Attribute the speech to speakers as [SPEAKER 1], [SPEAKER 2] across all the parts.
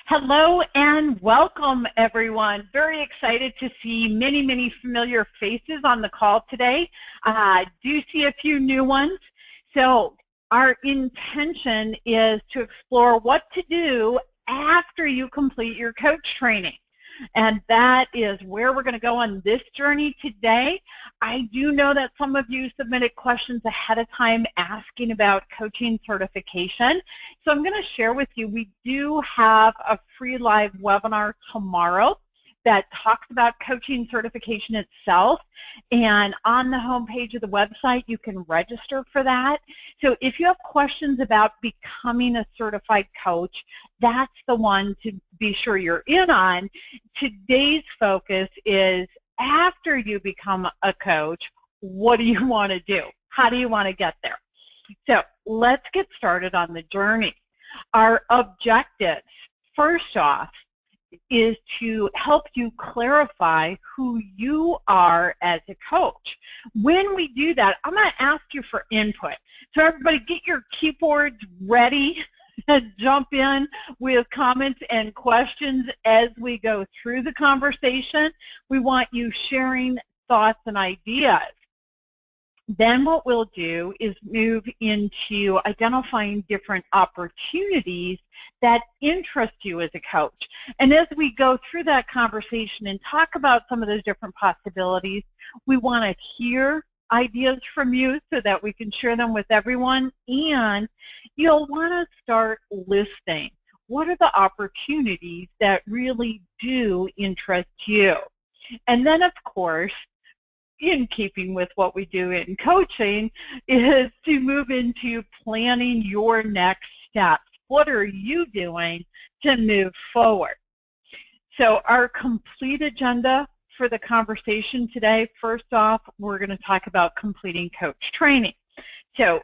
[SPEAKER 1] Hello and welcome, everyone. Very excited to see many familiar faces on the call today. Do see a few new ones. So our intention is to explore what to do after you complete your coach training. And that is where we're going to go on this journey today. I do know that some of you submitted questions ahead of time asking about coaching certification. So I'm going to share with you, we do have a free live webinar tomorrow that talks about coaching certification itself. And on the homepage of the website, you can register for that. So if you have questions about becoming a certified coach, that's the one to be sure you're in on. Today's focus is after you become a coach, what do you want to do? How do you want to get there? So let's get started on the journey. Our objectives, first off, is to help you clarify who you are as a coach. When we do that, I'm going to ask you for input. So everybody get your keyboards ready and jump in with comments and questions as we go through the conversation. We want you sharing thoughts and ideas. Then what we'll do is move into identifying different opportunities that interest you as a coach. And as we go through that conversation and talk about some of those different possibilities, we want to hear ideas from you so that we can share them with everyone. And you'll want to start listing what are the opportunities that really do interest you. And then, of course, in keeping with what we do in coaching, is to move into planning your next steps. What are you doing to move forward? So our complete agenda for the conversation today, first off, we're going to talk about completing coach training. So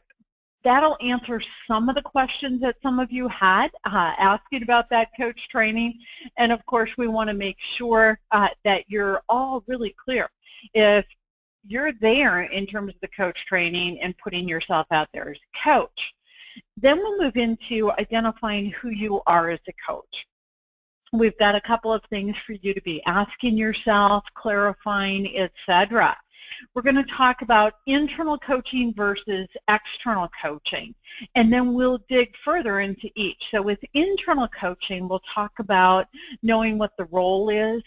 [SPEAKER 1] that'll answer some of the questions that some of you had asking about that coach training. And of course, we want to make sure that you're all really clear. If you're there in terms of the coach training and putting yourself out there as a coach. Then we'll move into identifying who you are as a coach. We've got a couple of things for you to be asking yourself, clarifying, etc. We're going to talk about internal coaching versus external coaching, and then we'll dig further into each. So with internal coaching, we'll talk about knowing what the role is.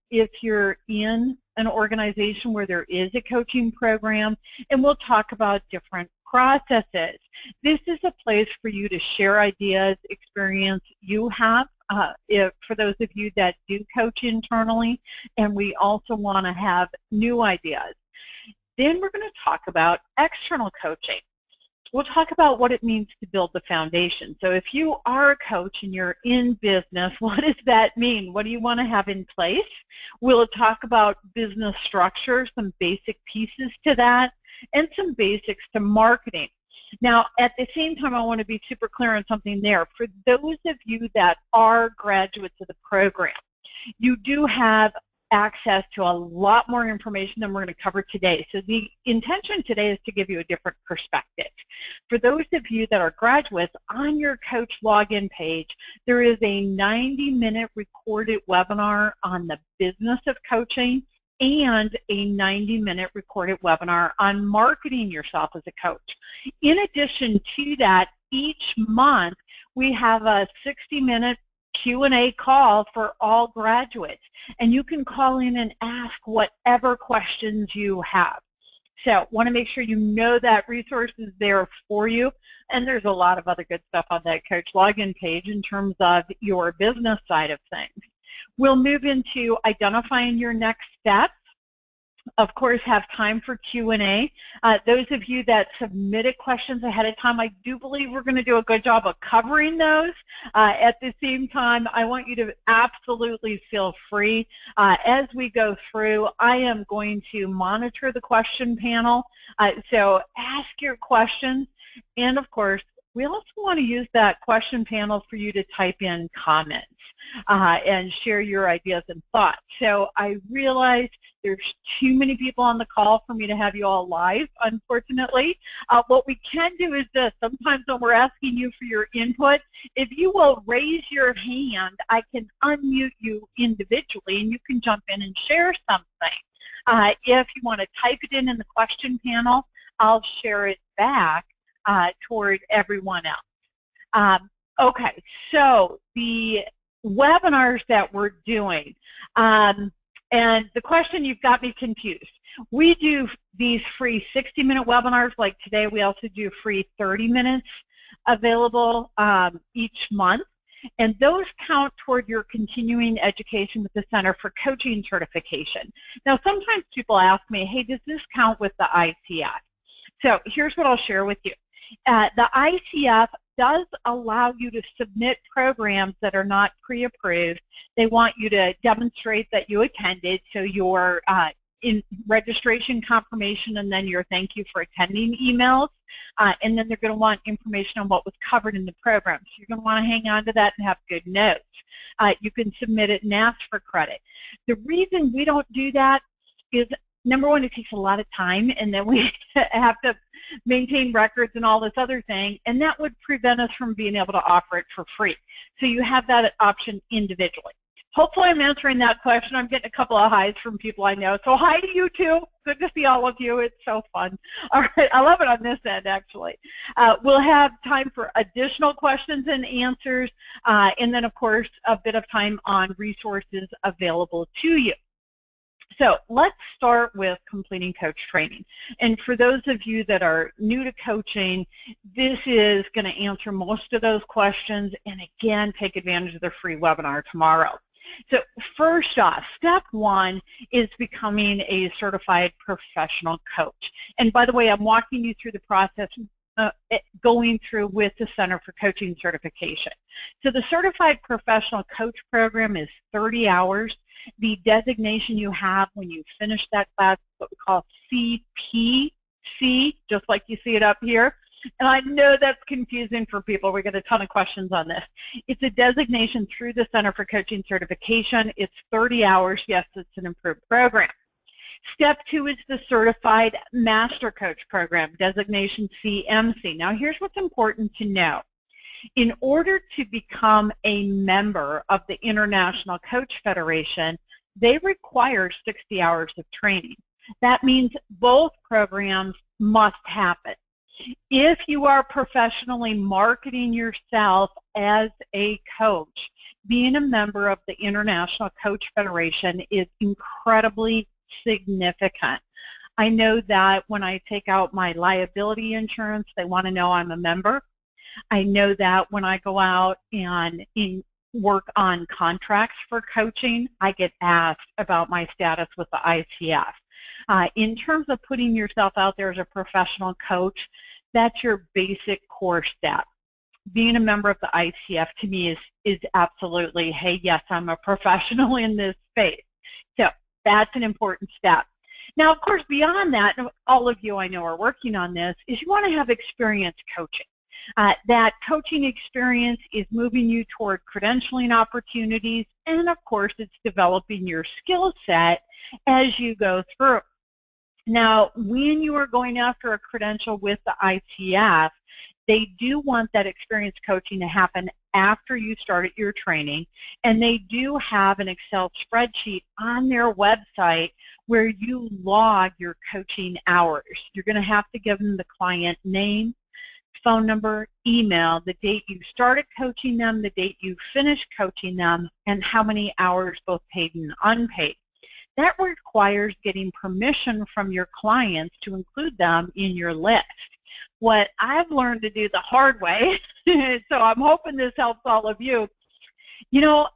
[SPEAKER 1] If you're in an organization where there is a coaching program, and we'll talk about different processes. This is a place for you to share ideas, experience you have, for those of you that do coach internally, and we also want to have new ideas. Then we're going to talk about external coaching. We'll talk about what it means to build the foundation. So if you are a coach and you're in business, what does that mean? What do you want to have in place? We'll talk about business structure, some basic pieces to that, and some basics to marketing. Now, at the same time, I want to be super clear on something there. For those of you that are graduates of the program, you do have access to a lot more information than we're going to cover today. So the intention today is to give you a different perspective. For those of you that are graduates, on your coach login page, there is a 90-minute recorded webinar on the business of coaching and a 90-minute recorded webinar on marketing yourself as a coach. In addition to that, each month we have a 60-minute Q&A call for all graduates, and you can call in and ask whatever questions you have. So want to make sure you know that resource is there for you, and there's a lot of other good stuff on that coach login page in terms of your business side of things. We'll move into identifying your next steps. Of course, have time for Q&A. Those of you that submitted questions ahead of time, I do believe we're going to do a good job of covering those. At the same time, I want you to absolutely feel free. As we go through, I am going to monitor the question panel. So ask your questions, and of course, we also want to use that question panel for you to type in comments and share your ideas and thoughts. So I realize there's too many people on the call for me to have you all live, unfortunately. What we can do is this. Sometimes when we're asking you for your input, if you will raise your hand, I can unmute you individually and you can jump in and share something. If you want to type it in the question panel, I'll share it back toward everyone else. Okay, so the webinars that we're doing, and the question, you've got me confused. We do these free 60-minute webinars like today. We also do free 30 minutes available each month. And those count toward your continuing education with the Center for Coaching Certification. Now, sometimes people ask me, hey, does this count with the ICF? So here's what I'll share with you. The ICF does allow you to submit programs that are not pre-approved. They want you to demonstrate that you attended, so your in registration confirmation and then your thank you for attending emails, and then they're going to want information on what was covered in the program. So you're going to want to hang on to that and have good notes. You can submit it and ask for credit. The reason we don't do that is, number one, it takes a lot of time, and then we have to maintain records and all this other thing, and that would prevent us from being able to offer it for free. So you have that option individually. Hopefully I'm answering that question. I'm getting a couple of highs from people I know. So hi to you too. Good to see all of you. It's so fun. All right, I love it on this end, actually. We'll have time for additional questions and answers, and then, of course, a bit of time on resources available to you. So let's start with completing coach training. And for those of you that are new to coaching, this is going to answer most of those questions. And again, take advantage of the free webinar tomorrow. So first off, step one is becoming a certified professional coach. And by the way, I'm walking you through the process going through with the Center for Coaching Certification. So the Certified Professional Coach program is 30 hours. The designation you have when you finish that class is what we call CPC, just like you see it up here. And I know that's confusing for people. We get a ton of questions on this. It's a designation through the Center for Coaching Certification. It's 30 hours. Yes, it's an improved program. Step two is the Certified Master Coach program, designation CMC. Now, here's what's important to know. In order to become a member of the International Coach Federation, they require 60 hours of training. That means both programs must happen. If you are professionally marketing yourself as a coach, being a member of the International Coach Federation is incredibly significant. I know that when I take out my liability insurance, they want to know I'm a member. I know that when I go out and work on contracts for coaching, I get asked about my status with the ICF. In terms of putting yourself out there as a professional coach, that's your basic core step. Being a member of the ICF to me is absolutely, hey, yes, I'm a professional in this space. So that's an important step. Now, of course, beyond that, all of you I know are working on this, is you want to have experience coaching. That coaching experience is moving you toward credentialing opportunities, and of course, it's developing your skill set as you go through. Now, when you are going after a credential with the ICF, they do want that experience coaching to happen after you started your training, and they do have an Excel spreadsheet on their website where you log your coaching hours. You're going to have to give them the client name, phone number, email, the date you started coaching them, the date you finished coaching them, and how many hours, both paid and unpaid. That requires getting permission from your clients to include them in your list. What I've learned to do the hard way, so I'm hoping this helps all of you, you know,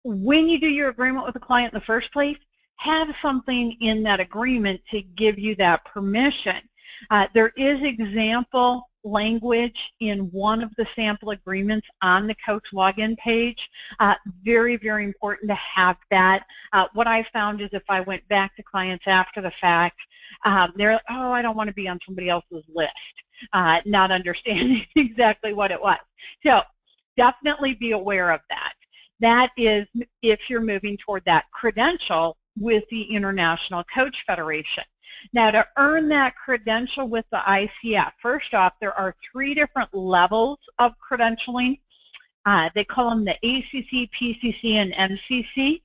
[SPEAKER 1] when you do your agreement with a client in the first place, have something in that agreement to give you that permission. There is example language in one of the sample agreements on the coach login page. Very, very important to have that. What I found is if I went back to clients after the fact, they're like, oh, I don't want to be on somebody else's list, not understanding exactly what it was. So definitely be aware of that. That is if you're moving toward that credential with the International Coach Federation. Now, to earn that credential with the ICF, first off, there are 3 different levels of credentialing. They call them the ACC, PCC, and MCC.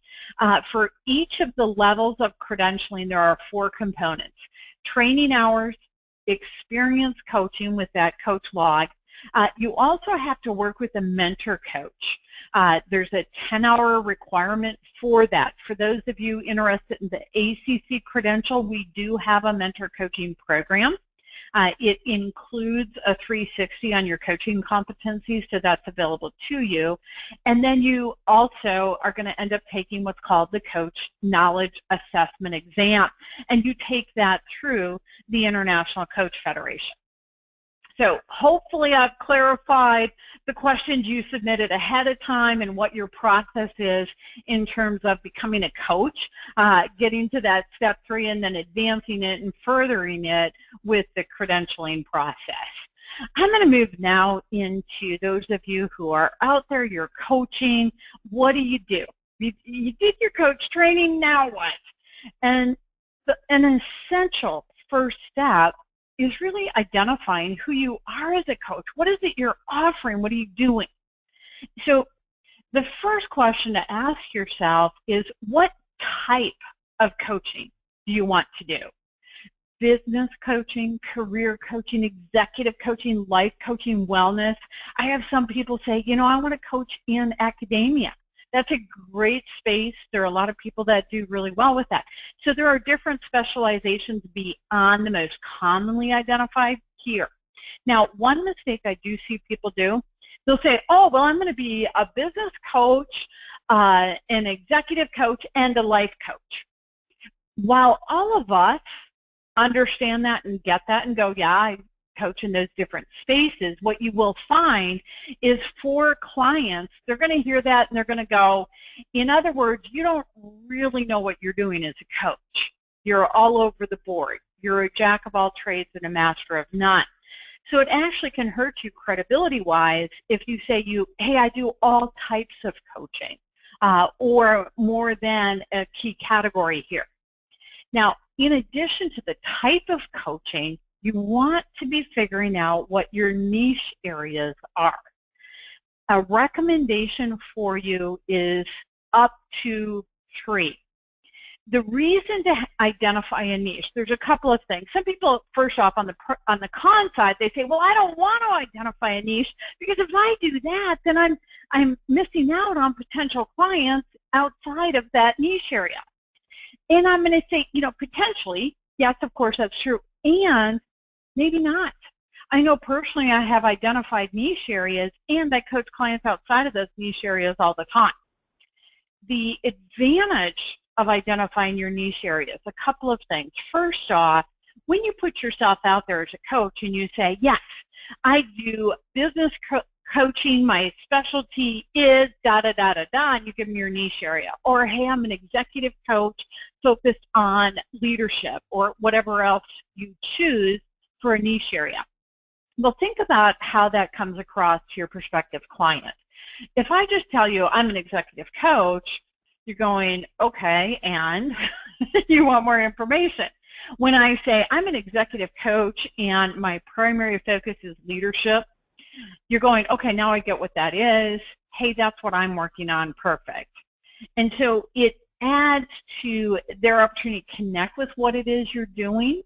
[SPEAKER 1] For each of the levels of credentialing, there are 4 components: training hours, experience coaching with that coach log. You also have to work with a mentor coach. There's a 10-hour requirement for that. For those of you interested in the ACC credential, we do have a mentor coaching program. It includes a 360 on your coaching competencies, so that's available to you. And then you also are going to end up taking what's called the Coach Knowledge Assessment Exam, and you take that through the International Coach Federation. So hopefully I've clarified the questions you submitted ahead of time and what your process is in terms of becoming a coach, getting to that step 3 and then advancing it and furthering it with the credentialing process. I'm going to move now into those of you who are out there, you're coaching. What do? You did your coach training, now what? And an essential first step is really identifying who you are as a coach. What is it you're offering? What are you doing? So the first question to ask yourself is, what type of coaching do you want to do? Business coaching, career coaching, executive coaching, life coaching, wellness. I have some people say, you know, I want to coach in academia. That's a great space. There are a lot of people that do really well with that. So there are different specializations beyond the most commonly identified here. Now, one mistake I do see people do, they'll say, oh, well, I'm going to be a business coach, an executive coach, and a life coach. While all of us understand that and get that and go, yeah, I coach in those different spaces, what you will find is for clients, they're going to hear that and they're going to go, in other words, you don't really know what you're doing as a coach. You're all over the board. You're a jack of all trades and a master of none. So it actually can hurt you credibility-wise if you say, hey, I do all types of coaching, or more than a key category here. Now, in addition to the type of coaching, you want to be figuring out what your niche areas are. A recommendation for you is up to 3. The reason to identify a niche, there's a couple of things. Some people, first off, on the con side, they say, well, I don't want to identify a niche because if I do that, then I'm missing out on potential clients outside of that niche area. And I'm going to say, you know, potentially, yes, of course, that's true, and maybe not. I know personally I have identified niche areas, and I coach clients outside of those niche areas all the time. The advantage of identifying your niche areas, a couple of things. First off, when you put yourself out there as a coach and you say, yes, I do business coaching, my specialty is da-da-da-da-da, and you give them your niche area. Or, hey, I'm an executive coach focused on leadership, or whatever else you choose for a niche area. Well, think about how that comes across to your prospective client. If I just tell you I'm an executive coach, you're going, okay, and you want more information. When I say I'm an executive coach and my primary focus is leadership, you're going, okay, now I get what that is. Hey, that's what I'm working on. Perfect. And so it adds to their opportunity to connect with what it is you're doing.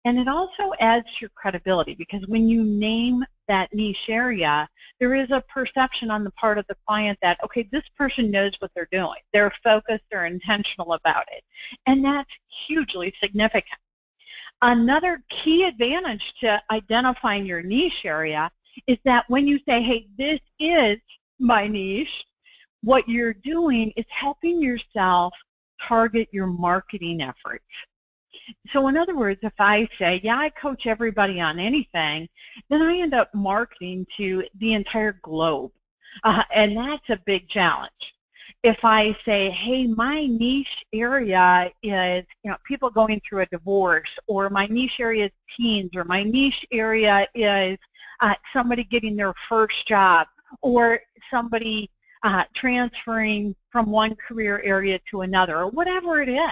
[SPEAKER 1] And it also adds to your credibility, because when you name that niche area, there is a perception on the part of the client that, okay, this person knows what they're doing. They're focused, they're intentional about it. And that's hugely significant. Another key advantage to identifying your niche area is that when you say, hey, this is my niche, what you're doing is helping yourself target your marketing efforts. So in other words, if I say, yeah, I coach everybody on anything, then I end up marketing to the entire globe. And that's a big challenge. If I say, hey, my niche area is, people going through a divorce, or my niche area is teens, or my niche area is somebody getting their first job, or somebody transferring from one career area to another, or whatever it is,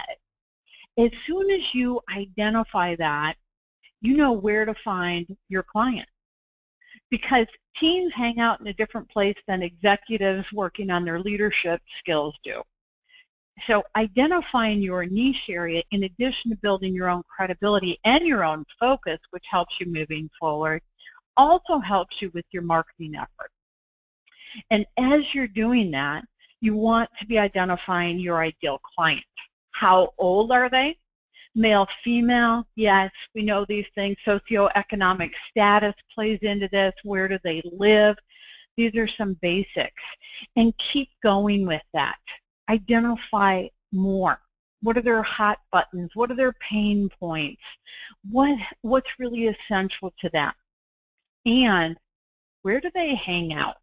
[SPEAKER 1] as soon as you identify that, you know where to find your client. Because teams hang out in a different place than executives working on their leadership skills do. So identifying your niche area, in addition to building your own credibility and your own focus, which helps you moving forward, also helps you with your marketing effort. And as you're doing that, you want to be identifying your ideal client. How old are they? Male, female, yes, we know these things. Socioeconomic status plays into this. Where do they live? These are some basics. And keep going with that. Identify more. What are their hot buttons? What are their pain points? What's really essential to them? And where do they hang out?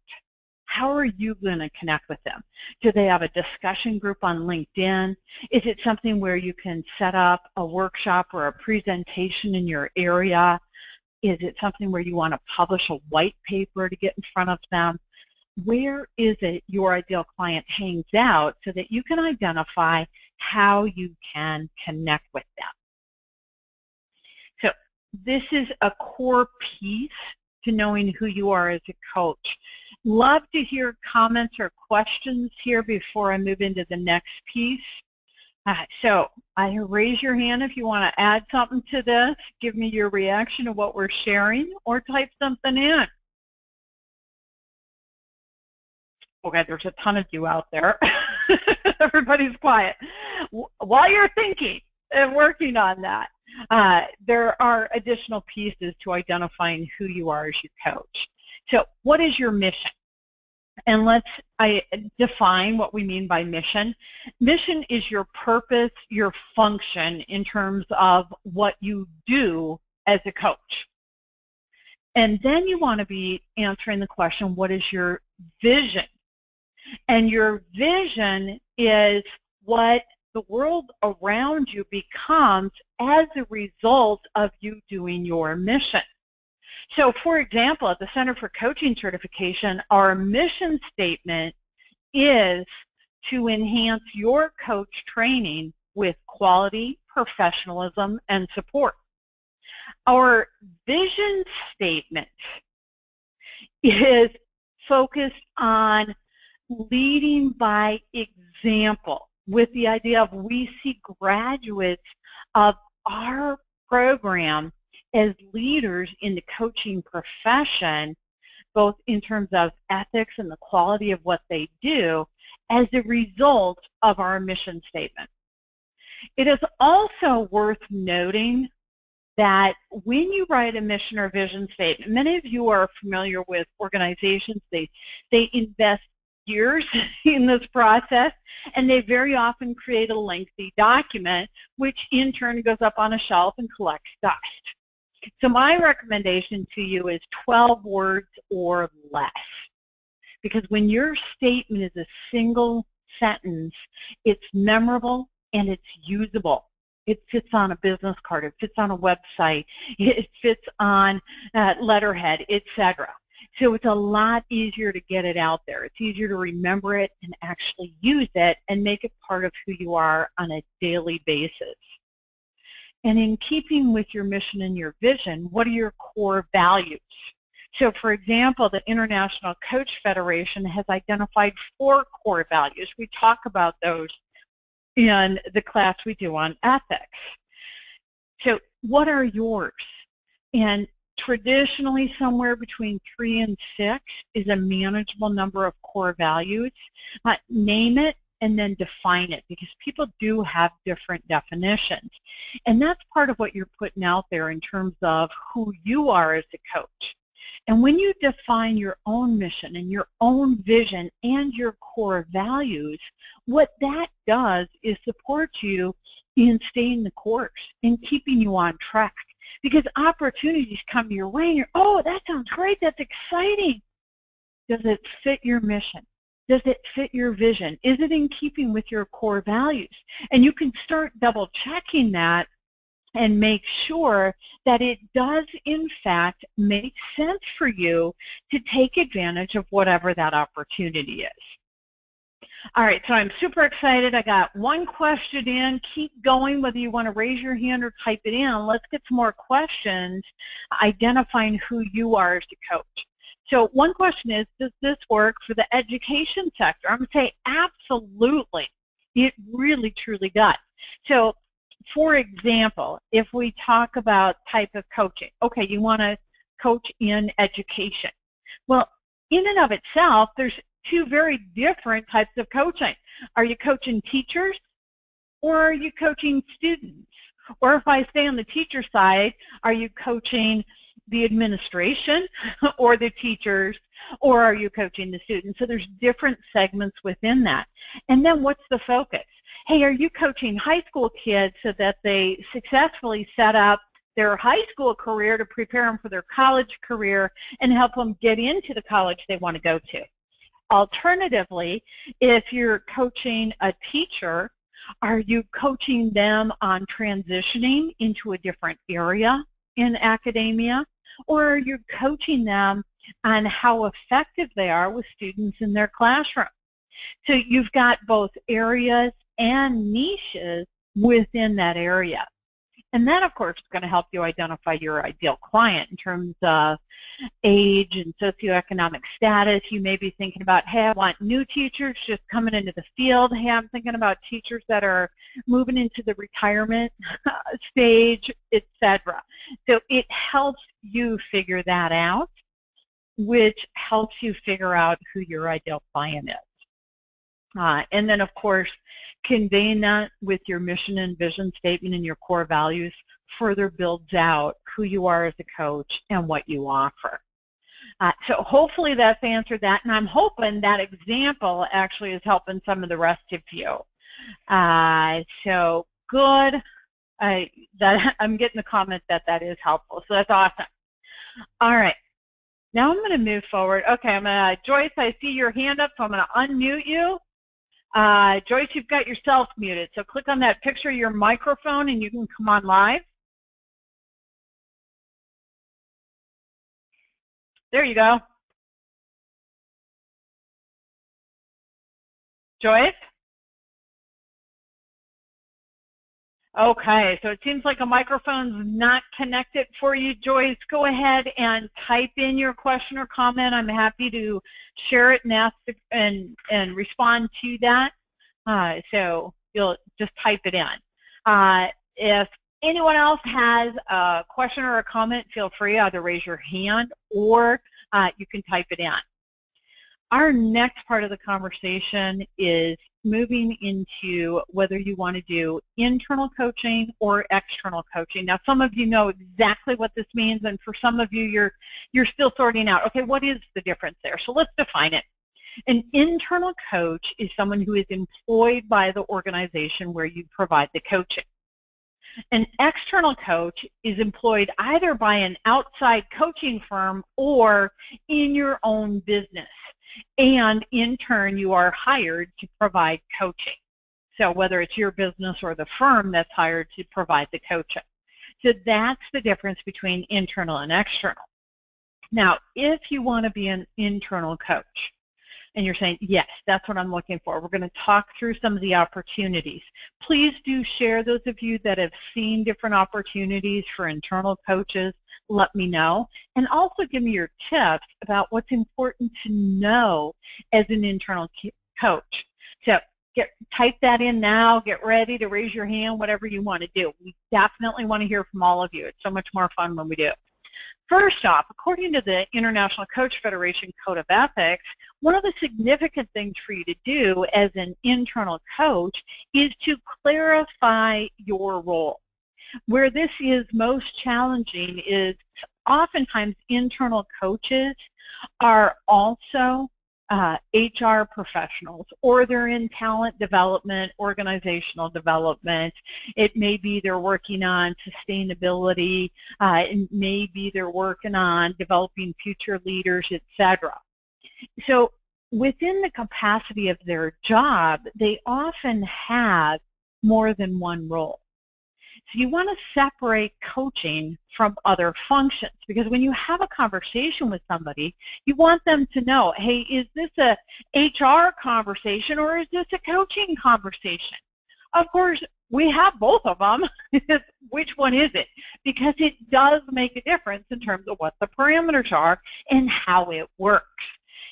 [SPEAKER 1] How are you going to connect with them? Do they have a discussion group on LinkedIn? Is it something where you can set up a workshop or a presentation in your area? Is it something where you want to publish a white paper to get in front of them? Where is it your ideal client hangs out so that you can identify how you can connect with them? So this is a core piece to knowing who you are as a coach. Love to hear comments or questions here before I move into the next piece. So raise your hand if you want to add something to this, give me your reaction to what we're sharing, or type something in. Okay, there's a ton of you out there. Everybody's quiet. While you're thinking and working on that, there are additional pieces to identifying who you are as you coach. So what is your mission? And let's define what we mean by mission. Mission is your purpose, your function in terms of what you do as a coach. And then you want to be answering the question, what is your vision? And your vision is what the world around you becomes as a result of you doing your mission. So, for example, at the Center for Coaching Certification, our mission statement is to enhance your coach training with quality, professionalism, and support. Our vision statement is focused on leading by example, with the idea of we see graduates of our program as leaders in the coaching profession, both in terms of ethics and the quality of what they do, as a result of our mission statement. It is also worth noting that when you write a mission or vision statement, many of you are familiar with organizations, they invest years in this process, and they very often create a lengthy document, which in turn goes up on a shelf and collects dust. So my recommendation to you is 12 words or less, because when your statement is a single sentence, it's memorable and it's usable. It fits on a business card, it fits on a website, it fits on letterhead, etc. So it's a lot easier to get it out there. It's easier to remember it and actually use it and make it part of who you are on a daily basis. And in keeping with your mission and your vision, what are your core values? So, for example, the International Coach Federation has identified 4 core values. We talk about those in the class we do on ethics. So what are yours? And traditionally, somewhere between 3 and 6 is a manageable number of core values. Name it and then define it, because people do have different definitions. And that's part of what you're putting out there in terms of who you are as a coach. And when you define your own mission and your own vision and your core values, what that does is support you in staying the course, in keeping you on track. Because opportunities come your way and you're, oh, that sounds great, that's exciting. Does it fit your mission? Does it fit your vision? Is it in keeping with your core values? And you can start double checking that and make sure that it does in fact make sense for you to take advantage of whatever that opportunity is. All right, so I'm super excited. I got one question in. Keep going, whether you want to raise your hand or type it in. Let's get some more questions identifying who you are as a coach. So one question is, does this work for the education sector? I'm going to say absolutely. It really, truly does. So for example, if we talk about type of coaching, okay, you want to coach in education. Well, in and of itself, there's two very different types of coaching. Are you coaching teachers or are you coaching students? Or if I stay on the teacher side, are you coaching the administration or the teachers, or are you coaching the students? So there's different segments within that. And then what's the focus? Hey, are you coaching high school kids so that they successfully set up their high school career to prepare them for their college career and help them get into the college they want to go to? Alternatively, if you're coaching a teacher, are you coaching them on transitioning into a different area in academia? Or are you coaching them on how effective they are with students in their classroom? So you've got both areas and niches within that area. And that, of course, is going to help you identify your ideal client in terms of age and socioeconomic status. You may be thinking about, hey, I want new teachers just coming into the field. Hey, I'm thinking about teachers that are moving into the retirement stage, etc. So it helps you figure that out, which helps you figure out who your ideal client is. And then, of course, conveying that with your mission and vision statement and your core values further builds out who you are as a coach and what you offer. So hopefully that's answered that, and I'm hoping that example actually is helping some of the rest of you. So good. I'm getting the comment that that is helpful, so that's awesome. All right. Now I'm going to move forward. Okay, Joyce, I see your hand up, so I'm going to unmute you. Joyce, you've got yourself muted, so click on that picture of your microphone and you can come on live. There you go. Joyce? Okay, so it seems like a microphone's not connected for you. Joyce, go ahead and type in your question or comment. I'm happy to share it and ask and respond to that. So you'll just type it in. If anyone else has a question or a comment, feel free either raise your hand or you can type it in. Our next part of the conversation is moving into whether you want to do internal coaching or external coaching. Now, some of you know exactly what this means, and for some of you, you're still sorting out, okay, what is the difference there? So let's define it. An internal coach is someone who is employed by the organization where you provide the coaching. An external coach is employed either by an outside coaching firm or in your own business. And in turn, you are hired to provide coaching. So whether it's your business or the firm that's hired to provide the coaching. So that's the difference between internal and external. Now, if you want to be an internal coach, and you're saying, yes, that's what I'm looking for, we're going to talk through some of the opportunities. Please do share, those of you that have seen different opportunities for internal coaches, let me know. And also give me your tips about what's important to know as an internal coach. So type that in now, get ready to raise your hand, whatever you want to do. We definitely want to hear from all of you. It's so much more fun when we do. First off, according to the International Coach Federation Code of Ethics, one of the significant things for you to do as an internal coach is to clarify your role. Where this is most challenging is oftentimes internal coaches are also HR professionals, or they're in talent development, organizational development. It may be they're working on sustainability. It may be they're working on developing future leaders, etc. So within the capacity of their job, they often have more than one role. So you want to separate coaching from other functions, because when you have a conversation with somebody, you want them to know, hey, is this a HR conversation or is this a coaching conversation? Of course, we have both of them. Which one is it? Because it does make a difference in terms of what the parameters are and how it works.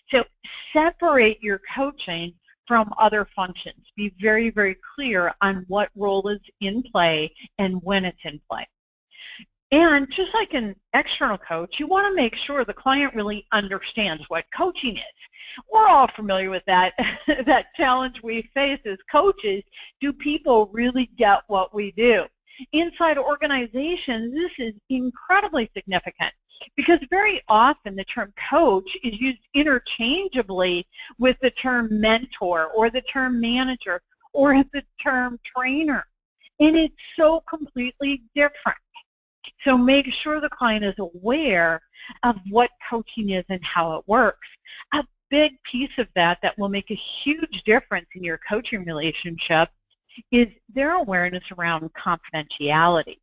[SPEAKER 1] So separate your coaching from other functions. Be very, very clear on what role is in play and when it's in play. And just like an external coach, you want to make sure the client really understands what coaching is. We're all familiar with that, that challenge we face as coaches. Do people really get what we do? Inside organizations, this is incredibly significant, because very often the term coach is used interchangeably with the term mentor or the term manager or the term trainer, and it's so completely different. So make sure the client is aware of what coaching is and how it works. A big piece of that will make a huge difference in your coaching relationship is their awareness around confidentiality.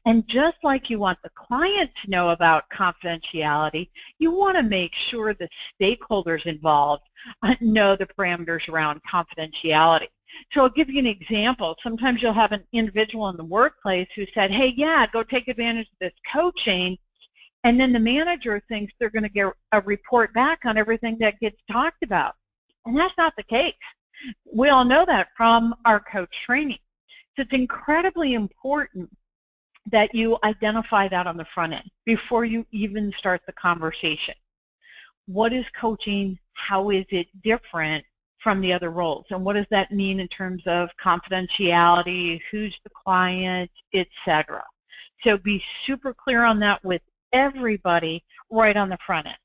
[SPEAKER 1] And just like you want the client to know about confidentiality, you want to make sure the stakeholders involved know the parameters around confidentiality. So I'll give you an example. Sometimes you'll have an individual in the workplace who said, hey, yeah, go take advantage of this coaching, and then the manager thinks they're going to get a report back on everything that gets talked about. And that's not the case. We all know that from our coach training. So it's incredibly important that you identify that on the front end before you even start the conversation. What is coaching? How is it different from the other roles? And what does that mean in terms of confidentiality, who's the client, etc. So be super clear on that with everybody right on the front end.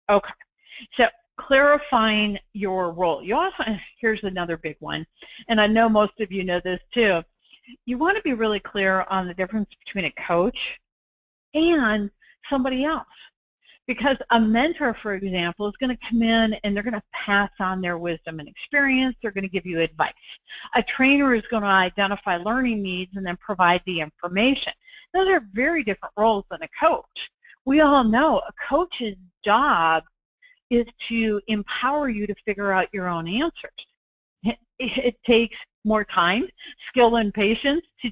[SPEAKER 1] Okay, so clarifying your role. You also, here's another big one, and I know most of you know this too. You want to be really clear on the difference between a coach and somebody else. Because a mentor, for example, is going to come in and they're going to pass on their wisdom and experience. They're going to give you advice. A trainer is going to identify learning needs and then provide the information. Those are very different roles than a coach. We all know a coach's job is to empower you to figure out your own answers. It takes more time, skill, and patience to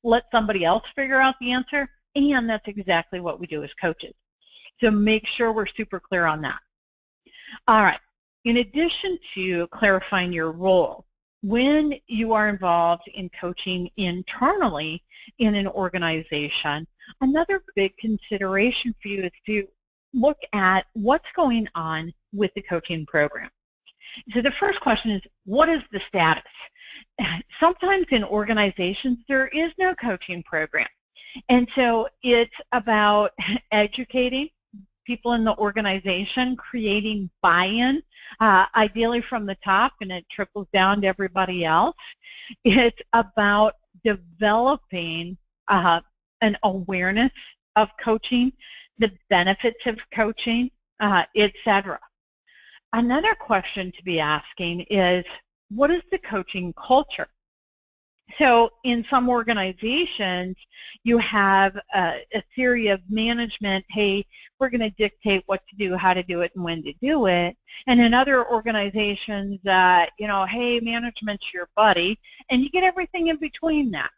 [SPEAKER 1] let somebody else figure out the answer, and that's exactly what we do as coaches. So make sure we're super clear on that. All right. In addition to clarifying your role, when you are involved in coaching internally in an organization, another big consideration for you is to look at what's going on with the coaching program. So the first question is, what is the status? Sometimes in organizations, there is no coaching program. And so it's about educating people in the organization, creating buy-in, ideally from the top, and it trickles down to everybody else. It's about developing an awareness of coaching, the benefits of coaching, etc. Another question to be asking is, what is the coaching culture? So in some organizations, you have a theory of management, hey, we're going to dictate what to do, how to do it, and when to do it. And in other organizations, you know, hey, management's your buddy, and you get everything in between that.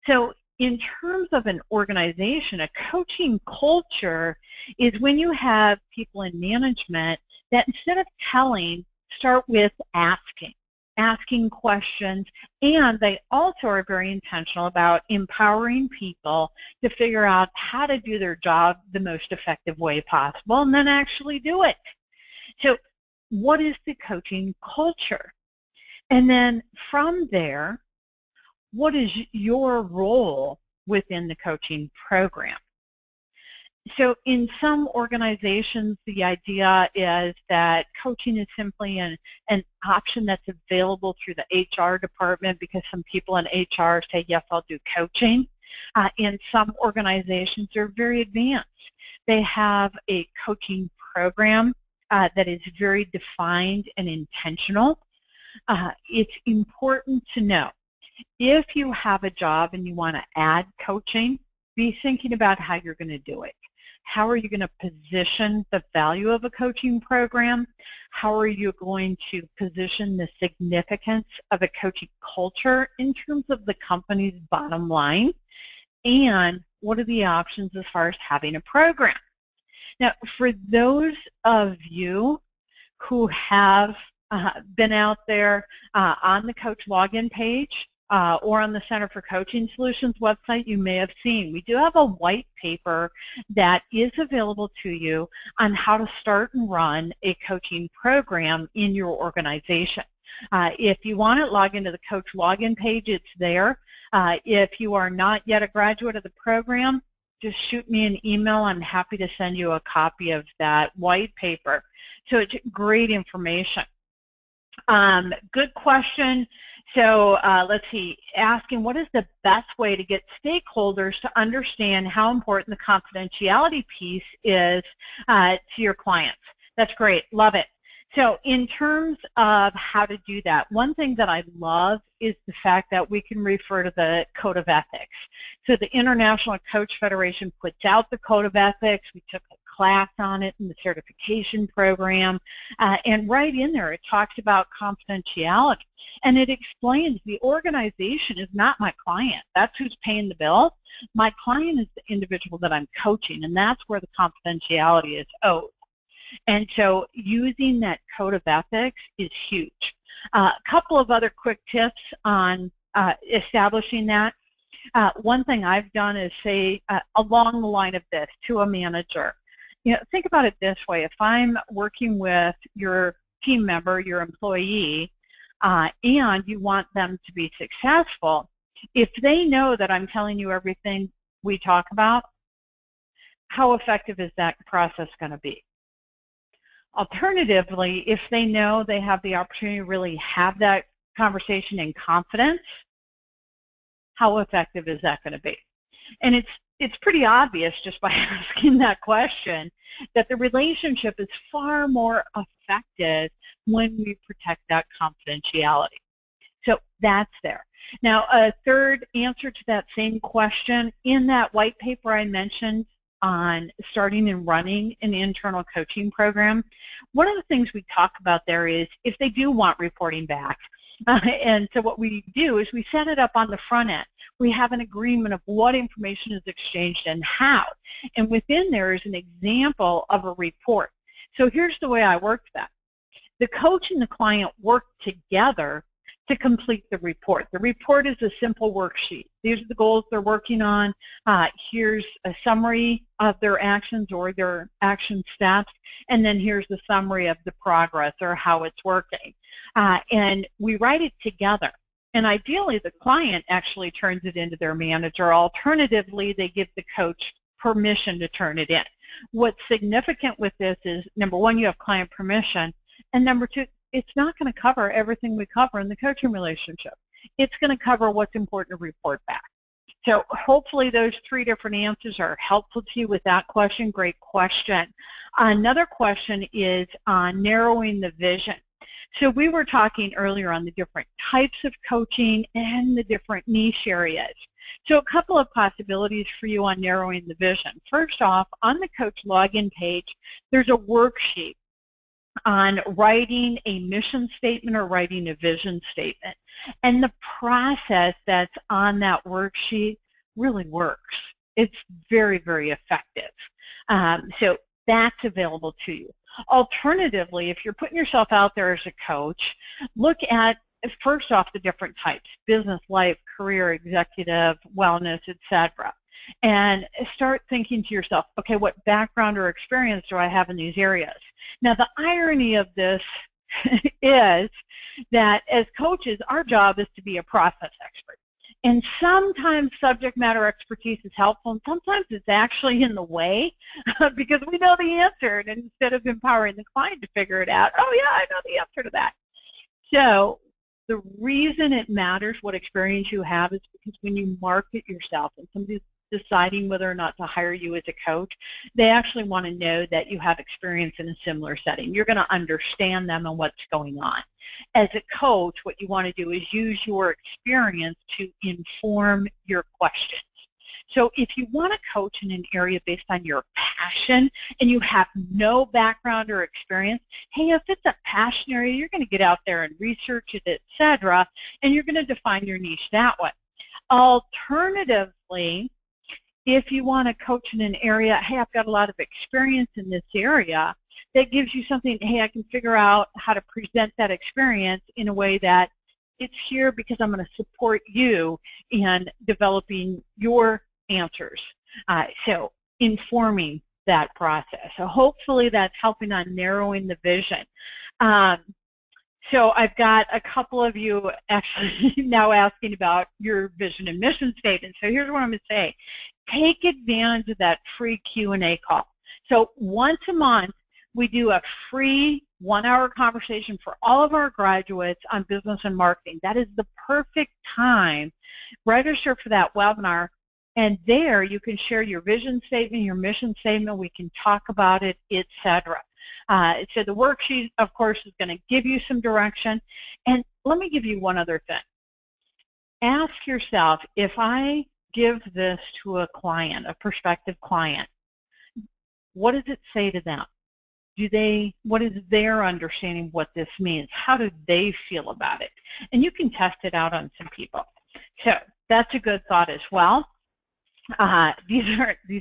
[SPEAKER 1] So in terms of an organization, a coaching culture is when you have people in management that instead of telling, start with asking questions, and they also are very intentional about empowering people to figure out how to do their job the most effective way possible and then actually do it. So what is the coaching culture? And then from there, what is your role within the coaching program? So in some organizations, the idea is that coaching is simply an option that's available through the HR department because some people in HR say, yes, I'll do coaching. In some organizations, they're very advanced. They have a coaching program that is very defined and intentional. It's important to know, if you have a job and you want to add coaching, be thinking about how you're going to do it. How are you going to position the value of a coaching program? How are you going to position the significance of a coaching culture in terms of the company's bottom line? And what are the options as far as having a program? Now, for those of you who have been out there on the Coach login page, or on the Center for Coaching Solutions website, you may have seen we do have a white paper that is available to you on how to start and run a coaching program in your organization. If you want it, log into the Coach login page. It's there. If you are not yet a graduate of the program, just shoot me an email. I'm happy to send you a copy of that white paper. So it's great information. Good question. So let's see, asking what is the best way to get stakeholders to understand how important the confidentiality piece is to your clients. That's great. Love it. So in terms of how to do that, one thing that I love is the fact that we can refer to the Code of Ethics. So the International Coach Federation puts out the Code of Ethics. We took a class on it in the certification program, and right in there it talks about confidentiality, and it explains the organization is not my client. That's who's paying the bill. My client is the individual that I'm coaching, and that's where the confidentiality is owed. And so using that Code of Ethics is huge. A couple of other quick tips on establishing that. One thing I've done is say along the line of this to a manager. Think about it this way. If I'm working with your team member, your employee, and you want them to be successful, if they know that I'm telling you everything we talk about, how effective is that process going to be? Alternatively, if they know they have the opportunity to really have that conversation in confidence, how effective is that going to be? And it's pretty obvious just by asking that question that the relationship is far more effective when we protect that confidentiality. So that's there. Now, a third answer to that same question, in that white paper I mentioned on starting and running an internal coaching program, one of the things we talk about there is if they do want reporting back. And so what we do is we set it up on the front end. We have an agreement of what information is exchanged and how. And within there is an example of a report. So here's the way I work that. The coach and the client work together to complete the report. The report is a simple worksheet. These are the goals they're working on. Here's a summary of their actions or their action steps, and then here's the summary of the progress or how it's working. And we write it together. And ideally, the client actually turns it into their manager. Alternatively, they give the coach permission to turn it in. What's significant with this is, number one, you have client permission, and number two, it's not going to cover everything we cover in the coaching relationship. It's going to cover what's important to report back. So hopefully those three different answers are helpful to you with that question. Great question. Another question is on narrowing the vision. So we were talking earlier on the different types of coaching and the different niche areas. So a couple of possibilities for you on narrowing the vision. First off, on the Coach login page, there's a worksheet on writing a mission statement or writing a vision statement. And the process that's on that worksheet really works. It's very, very effective. So that's available to you. Alternatively, if you're putting yourself out there as a coach, look at, first off, the different types: business, life, career, executive, wellness, etc. And start thinking to yourself, okay, what background or experience do I have in these areas? Now, the irony of this is that as coaches, our job is to be a process expert. And sometimes subject matter expertise is helpful, and sometimes it's actually in the way because we know the answer, and instead of empowering the client to figure it out, oh yeah, I know the answer to that. So the reason it matters what experience you have is because when you market yourself and somebody's deciding whether or not to hire you as a coach, they actually want to know that you have experience in a similar setting. You're going to understand them and what's going on. As a coach, what you want to do is use your experience to inform your questions. So if you want to coach in an area based on your passion and you have no background or experience, hey, if it's a passion area, you're going to get out there and research it, etc., and you're going to define your niche that way. Alternatively, if you want to coach in an area, hey, I've got a lot of experience in this area, that gives you something, hey, I can figure out how to present that experience in a way that it's here because I'm going to support you in developing your answers. So informing that process. So hopefully that's helping on narrowing the vision. So I've got a couple of you actually now asking about your vision and mission statement. So here's what I'm going to say. Take advantage of that free Q&A call. So once a month, we do a free 1-hour conversation for all of our graduates on business and marketing. That is the perfect time. Register for that webinar, and there you can share your vision statement, your mission statement. We can talk about it, etc. So the worksheet, of course, is going to give you some direction. And let me give you one other thing. Ask yourself, if I give this to a client, a prospective client, what does it say to them? What is their understanding of what this means? How do they feel about it? And you can test it out on some people. So that's a good thought as well. These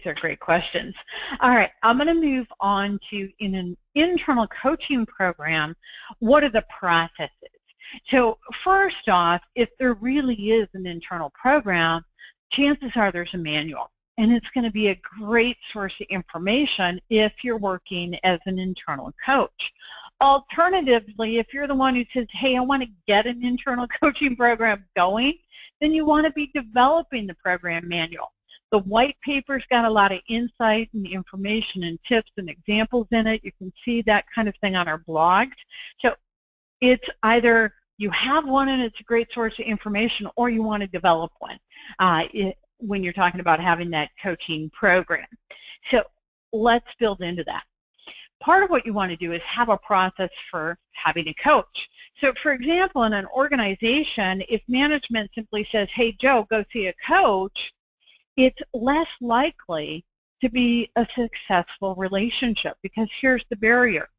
[SPEAKER 1] are great questions. All right, I'm going to move on to, in an internal coaching program, what are the processes? So first off, if there really is an internal program, chances are there's a manual. And it's going to be a great source of information if you're working as an internal coach. Alternatively, if you're the one who says, hey, I want to get an internal coaching program going, then you want to be developing the program manual. The white paper's got a lot of insight and information and tips and examples in it. You can see that kind of thing on our blogs. So it's either you have one and it's a great source of information, or you want to develop one when you're talking about having that coaching program. So let's build into that. Part of what you want to do is have a process for having a coach. So for example, in an organization, if management simply says, hey, Joe, go see a coach, it's less likely to be a successful relationship, because here's the barrier.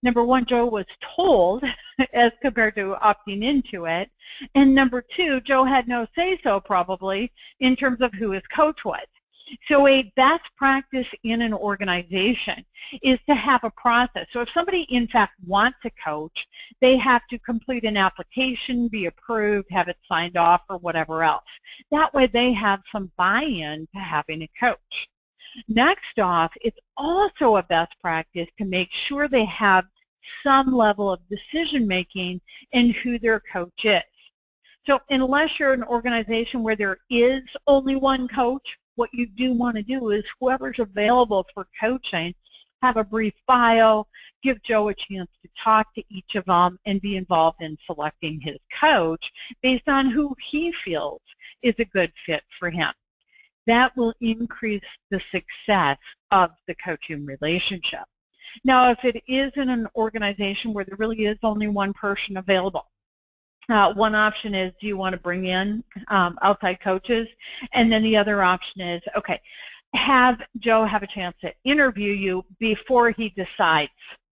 [SPEAKER 1] Number one, Joe was told as compared to opting into it. And number two, Joe had no say-so probably in terms of who his coach was. So a best practice in an organization is to have a process. So if somebody in fact wants a coach, they have to complete an application, be approved, have it signed off, or whatever else. That way they have some buy-in to having a coach. Next off, it's also a best practice to make sure they have some level of decision-making in who their coach is. So unless you're an organization where there is only one coach, what you do want to do is whoever's available for coaching, have a brief bio, give Joe a chance to talk to each of them, and be involved in selecting his coach based on who he feels is a good fit for him. That will increase the success of the coaching relationship. Now, if it is in an organization where there really is only one person available, one option is, do you want to bring in outside coaches? And then the other option is, okay, have Joe have a chance to interview you before he decides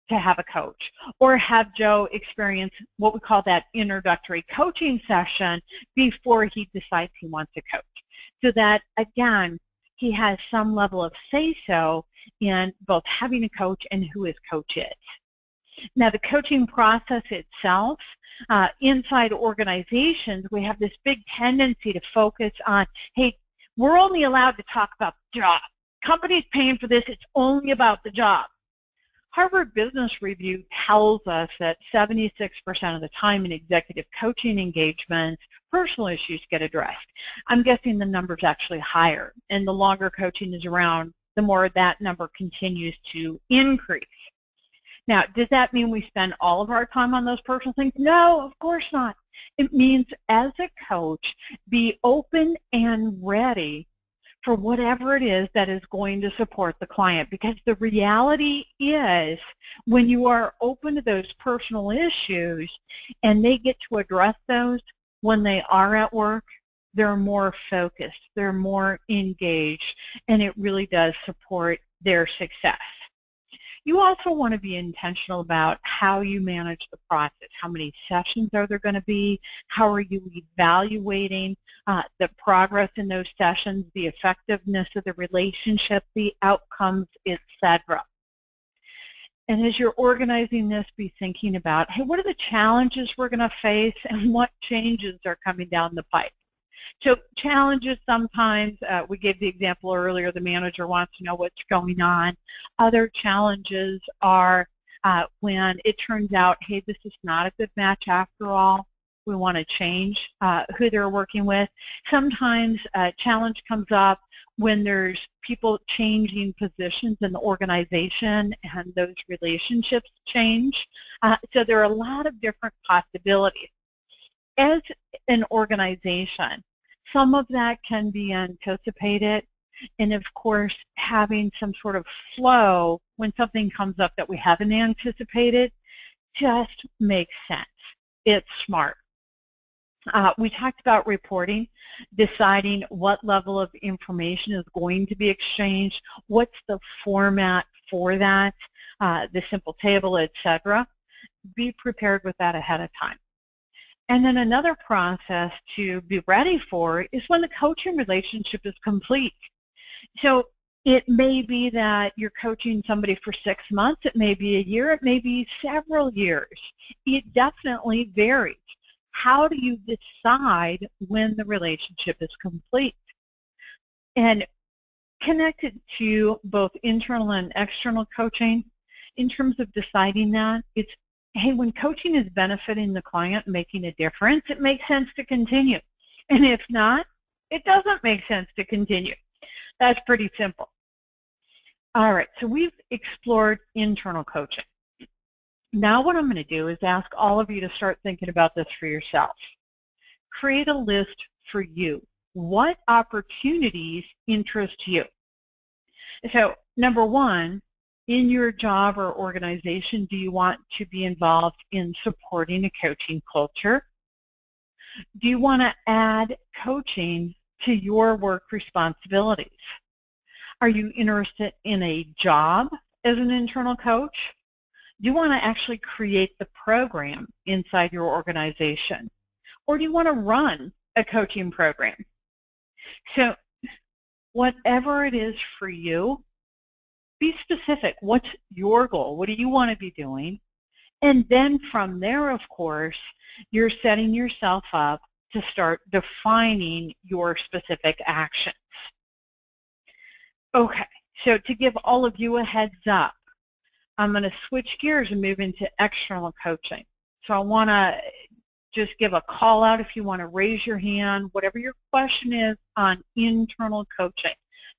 [SPEAKER 1] to have a coach, or have Joe experience what we call that introductory coaching session before he decides he wants a coach. So that, again, he has some level of say-so in both having a coach and who his coach is. Now, the coaching process itself, inside organizations, we have this big tendency to focus on, hey, we're only allowed to talk about the job. Company's paying for this, it's only about the job. Harvard Business Review tells us that 76% of the time in executive coaching engagements, personal issues get addressed. I'm guessing the number's actually higher, and the longer coaching is around, the more that number continues to increase. Now, does that mean we spend all of our time on those personal things? No, of course not. It means as a coach, be open and ready for whatever it is that is going to support the client, because the reality is when you are open to those personal issues and they get to address those when they are at work, they're more focused, they're more engaged, and it really does support their success. You also want to be intentional about how you manage the process. How many sessions are there going to be? How are you evaluating the progress in those sessions, the effectiveness of the relationship, the outcomes, etc. And as you're organizing this, be thinking about, hey, what are the challenges we're going to face and what changes are coming down the pipe? So challenges sometimes, we gave the example earlier, the manager wants to know what's going on. Other challenges are when it turns out, hey, this is not a good match after all. We want to change who they're working with. Sometimes a challenge comes up when there's people changing positions in the organization and those relationships change. So there are a lot of different possibilities. As an organization, some of that can be anticipated, and of course having some sort of flow when something comes up that we haven't anticipated just makes sense. It's smart. We talked about reporting, deciding what level of information is going to be exchanged, what's the format for that, the simple table, etc. Be prepared with that ahead of time. And then another process to be ready for is when the coaching relationship is complete. So it may be that you're coaching somebody for 6 months, it may be a year, it may be several years. It definitely varies. How do you decide when the relationship is complete? And connected to both internal and external coaching, in terms of deciding that, it's, hey, when coaching is benefiting the client, making a difference, it makes sense to continue. And if not, it doesn't make sense to continue. That's pretty simple. All right, so we've explored internal coaching. Now what I'm going to do is ask all of you to start thinking about this for yourself. Create a list for you. What opportunities interest you? So number one, in your job or organization, do you want to be involved in supporting a coaching culture? Do you want to add coaching to your work responsibilities? Are you interested in a job as an internal coach? Do you want to actually create the program inside your organization? Or do you want to run a coaching program? So whatever it is for you, be specific. What's your goal? What do you want to be doing? And then from there, of course, you're setting yourself up to start defining your specific actions. Okay, so to give all of you a heads up, I'm going to switch gears and move into external coaching. So I want to just give a call out if you want to raise your hand, whatever your question is on internal coaching.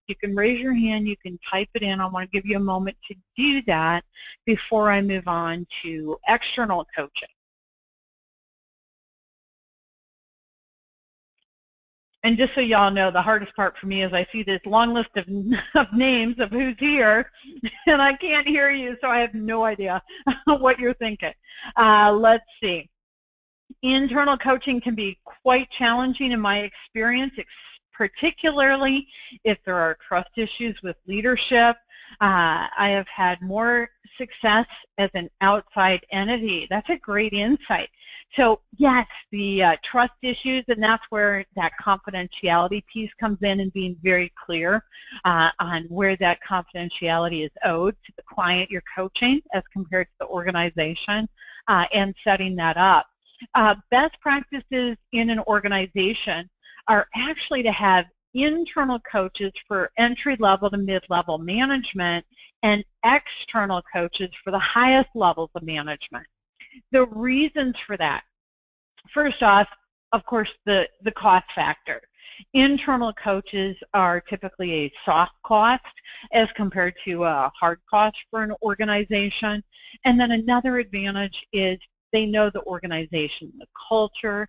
[SPEAKER 1] You can raise your hand, you can type it in. I want to give you a moment to do that before I move on to external coaching. And just so y'all know, the hardest part for me is I see this long list of names of who's here, and I can't hear you, so I have no idea what you're thinking. Let's see. Internal coaching can be quite challenging in my experience, particularly if there are trust issues with leadership. I have had more success as an outside entity. That's a great insight. So yes, the trust issues, and that's where that confidentiality piece comes in, and being very clear on where that confidentiality is owed to the client you're coaching as compared to the organization, and setting that up. Best practices in an organization are actually to have internal coaches for entry-level to mid-level management and external coaches for the highest levels of management. The reasons for that: first off, of course, the cost factor. Internal coaches are typically a soft cost as compared to a hard cost for an organization. And then another advantage is they know the organization, the culture,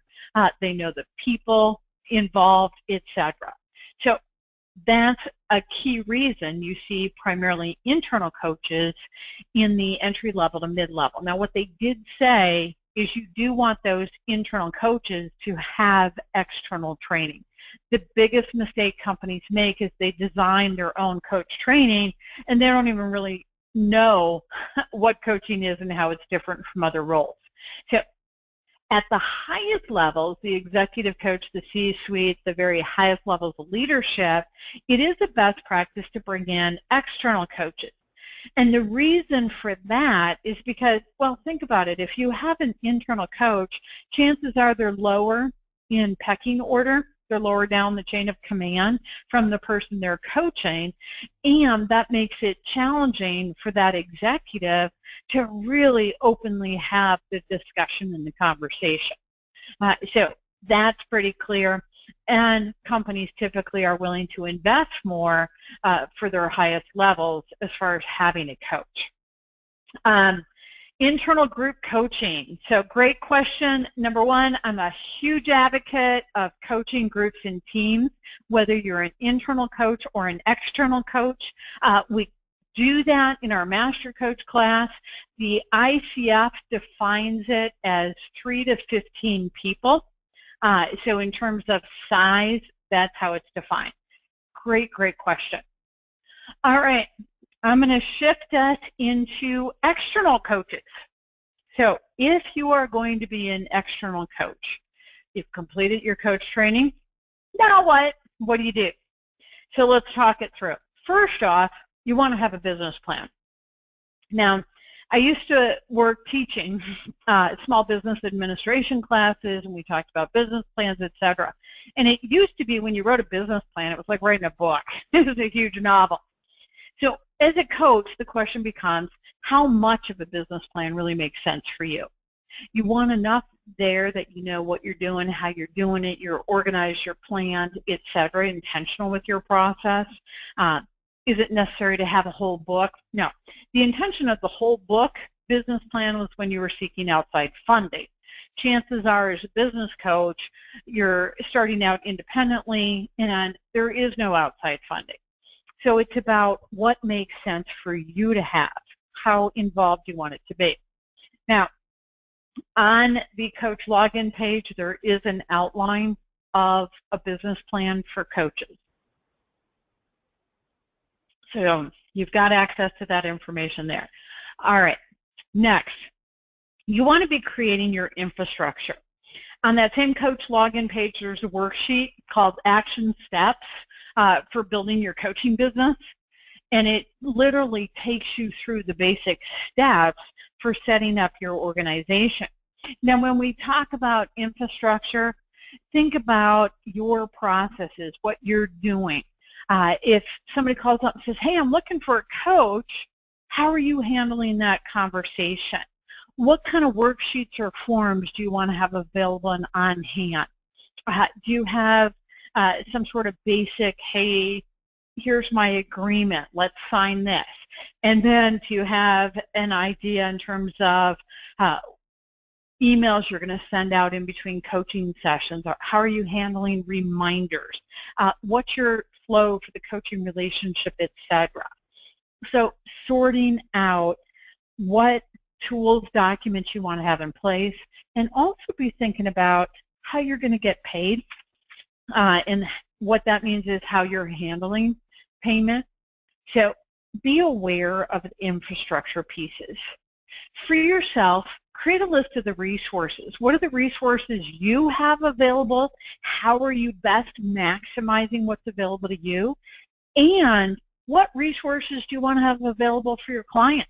[SPEAKER 1] they know the people involved, etc. So that's a key reason you see primarily internal coaches in the entry level to mid-level. Now, what they did say is you do want those internal coaches to have external training. The biggest mistake companies make is they design their own coach training and they don't even really know what coaching is and how it's different from other roles. So at the highest levels, the executive coach, the C-suite, the very highest levels of leadership, it is a best practice to bring in external coaches. And the reason for that is because, well, think about it. If you have an internal coach, chances are they're lower in pecking order. They're lower down the chain of command from the person they're coaching, and that makes it challenging for that executive to really openly have the discussion and the conversation. So that's pretty clear, and companies typically are willing to invest more for their highest levels as far as having a coach. Internal group coaching. So great question. Number one, I'm a huge advocate of coaching groups and teams, whether you're an internal coach or an external coach. We do that in our Master Coach class. The ICF defines it as 3 to 15 people. So in terms of size, that's how it's defined. Great, great question. All right. I'm going to shift us into external coaches. So if you are going to be an external coach, you've completed your coach training, now what? What do you do? So let's talk it through. First off, you want to have a business plan. Now, I used to work teaching small business administration classes, and we talked about business plans, etc. And it used to be when you wrote a business plan, it was like writing a book. It was a huge novel. So as a coach, the question becomes, how much of a business plan really makes sense for you? You want enough there that you know what you're doing, how you're doing it, you're organized, you're planned, etc., intentional with your process. Is it necessary to have a whole book? No. The intention of the whole book business plan was when you were seeking outside funding. Chances are, as a business coach, you're starting out independently and there is no outside funding. So it's about what makes sense for you to have, how involved you want it to be. Now, on the coach login page, there is an outline of a business plan for coaches. So you've got access to that information there. All right, next, you want to be creating your infrastructure. On that same coach login page, there's a worksheet called Action Steps for building your coaching business, and it literally takes you through the basic steps for setting up your organization. Now, when we talk about infrastructure, think about your processes, what you're doing. If somebody calls up and says, hey, I'm looking for a coach, how are you handling that conversation? What kind of worksheets or forms do you want to have available and on hand? Do you have some sort of basic, hey, here's my agreement, let's sign this? And then do you have an idea in terms of emails you're going to send out in between coaching sessions? Or how are you handling reminders? What's your flow for the coaching relationship, etc.? So sorting out what tools, documents you want to have in place, and also be thinking about how you're going to get paid. And what that means is how you're handling payment. So be aware of the infrastructure pieces. For yourself, create a list of the resources. What are the resources you have available? How are you best maximizing what's available to you? And what resources do you want to have available for your clients?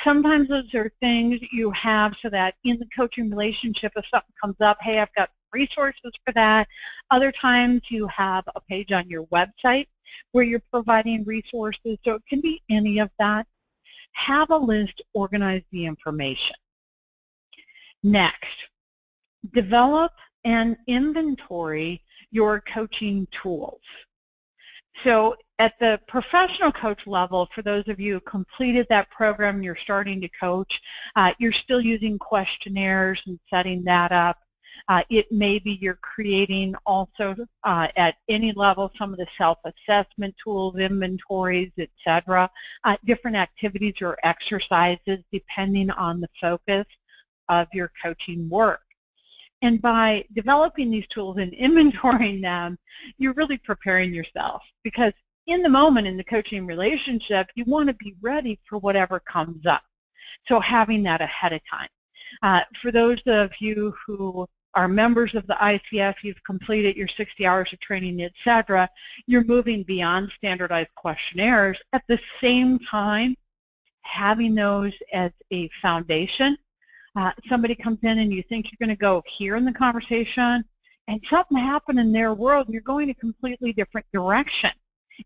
[SPEAKER 1] Sometimes those are things you have so that in the coaching relationship, if something comes up, hey, I've got resources for that. Other times you have a page on your website where you're providing resources, so it can be any of that. Have a list, organize the information. Next, develop and inventory your coaching tools. So at the professional coach level, for those of you who completed that program, you're starting to coach, you're still using questionnaires and setting that up. It may be you're creating also at any level some of the self-assessment tools, inventories, etc., different activities or exercises depending on the focus of your coaching work. And by developing these tools and inventorying them, you're really preparing yourself, because in the moment in the coaching relationship, you want to be ready for whatever comes up. So having that ahead of time. For those of you who are members of the ICF, you've completed your 60 hours of training, etc., you're moving beyond standardized questionnaires. At the same time, having those as a foundation. Somebody comes in and you think you're going to go here in the conversation, and something happened in their world and you're going a completely different direction.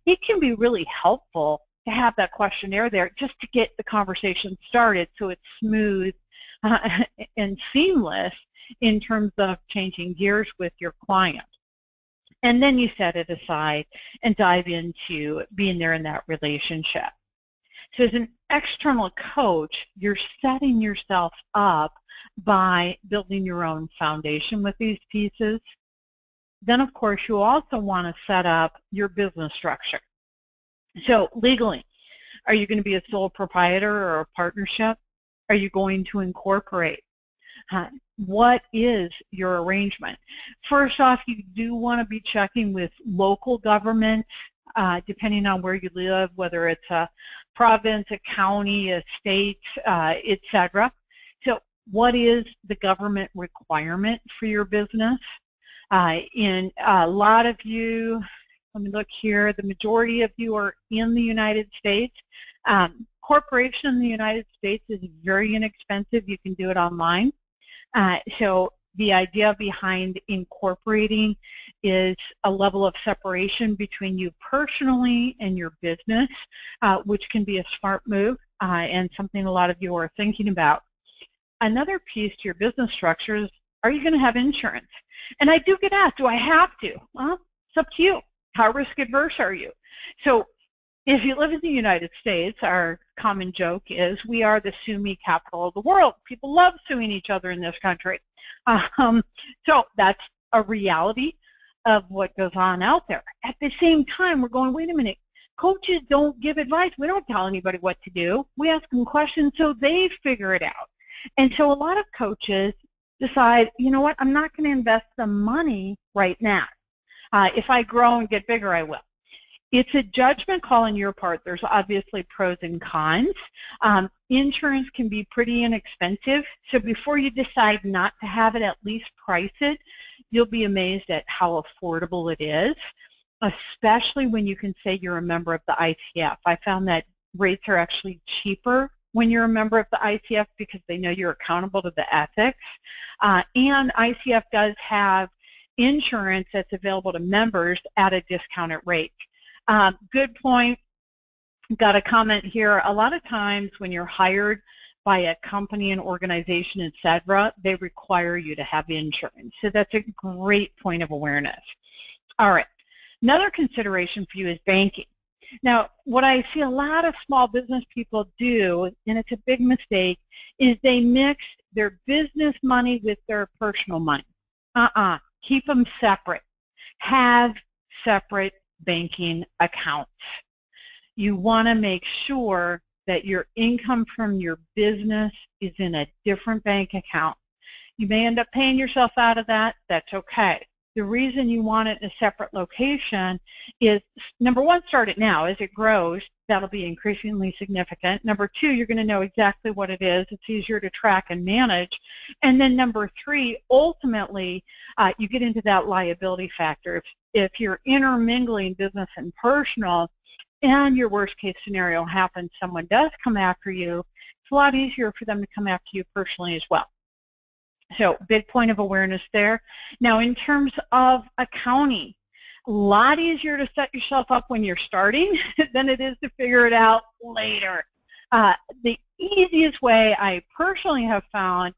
[SPEAKER 1] It can be really helpful to have that questionnaire there just to get the conversation started so it's smooth and seamless in terms of changing gears with your client. And then you set it aside and dive into being there in that relationship. So as an external coach, you're setting yourself up by building your own foundation with these pieces. Then, of course, you also want to set up your business structure. So legally, are you going to be a sole proprietor or a partnership? Are you going to incorporate? What is your arrangement? First off, you do want to be checking with local government, depending on where you live, whether it's a province, a county, a state, etc. So what is the government requirement for your business? In a lot of you, let me look here, the majority of you are in the United States. Corporation in the United States is very inexpensive. You can do it online. So the idea behind incorporating is a level of separation between you personally and your business, which can be a smart move and something a lot of you are thinking about. Another piece to your business structure is, are you going to have insurance? And I do get asked, do I have to? Well, it's up to you. How risk adverse are you? So if you live in the United States, our common joke is we are the sue me capital of the world. People love suing each other in this country. So that's a reality of what goes on out there. At the same time, we're going, wait a minute, coaches don't give advice. We don't tell anybody what to do. We ask them questions so they figure it out. And so a lot of coaches decide, you know what, I'm not going to invest the money right now. If I grow and get bigger, I will. It's a judgment call on your part. There's obviously pros and cons. Insurance can be pretty inexpensive, so before you decide not to have it, at least price it. You'll be amazed at how affordable it is, especially when you can say you're a member of the ICF. I found that rates are actually cheaper when you're a member of the ICF because they know you're accountable to the ethics. And ICF does have insurance that's available to members at a discounted rate. Good point. Got a comment here. A lot of times when you're hired by a company, an organization, etc., they require you to have insurance. So that's a great point of awareness. All right. Another consideration for you is banking. Now, what I see a lot of small business people do, and it's a big mistake, is they mix their business money with their personal money. Keep them separate. Have separate banking accounts. You want to make sure that your income from your business is in a different bank account. You may end up paying yourself out of that. That's okay. The reason you want it in a separate location is, number one, start it now. As it grows, that'll be increasingly significant. Number two, you're going to know exactly what it is. It's easier to track and manage. And then number three, ultimately, you get into that liability factor. If you're intermingling business and personal, and your worst case scenario happens, someone does come after you, it's a lot easier for them to come after you personally as well. So big point of awareness there. Now in terms of accounting, a lot easier to set yourself up when you're starting than it is to figure it out later. The easiest way I personally have found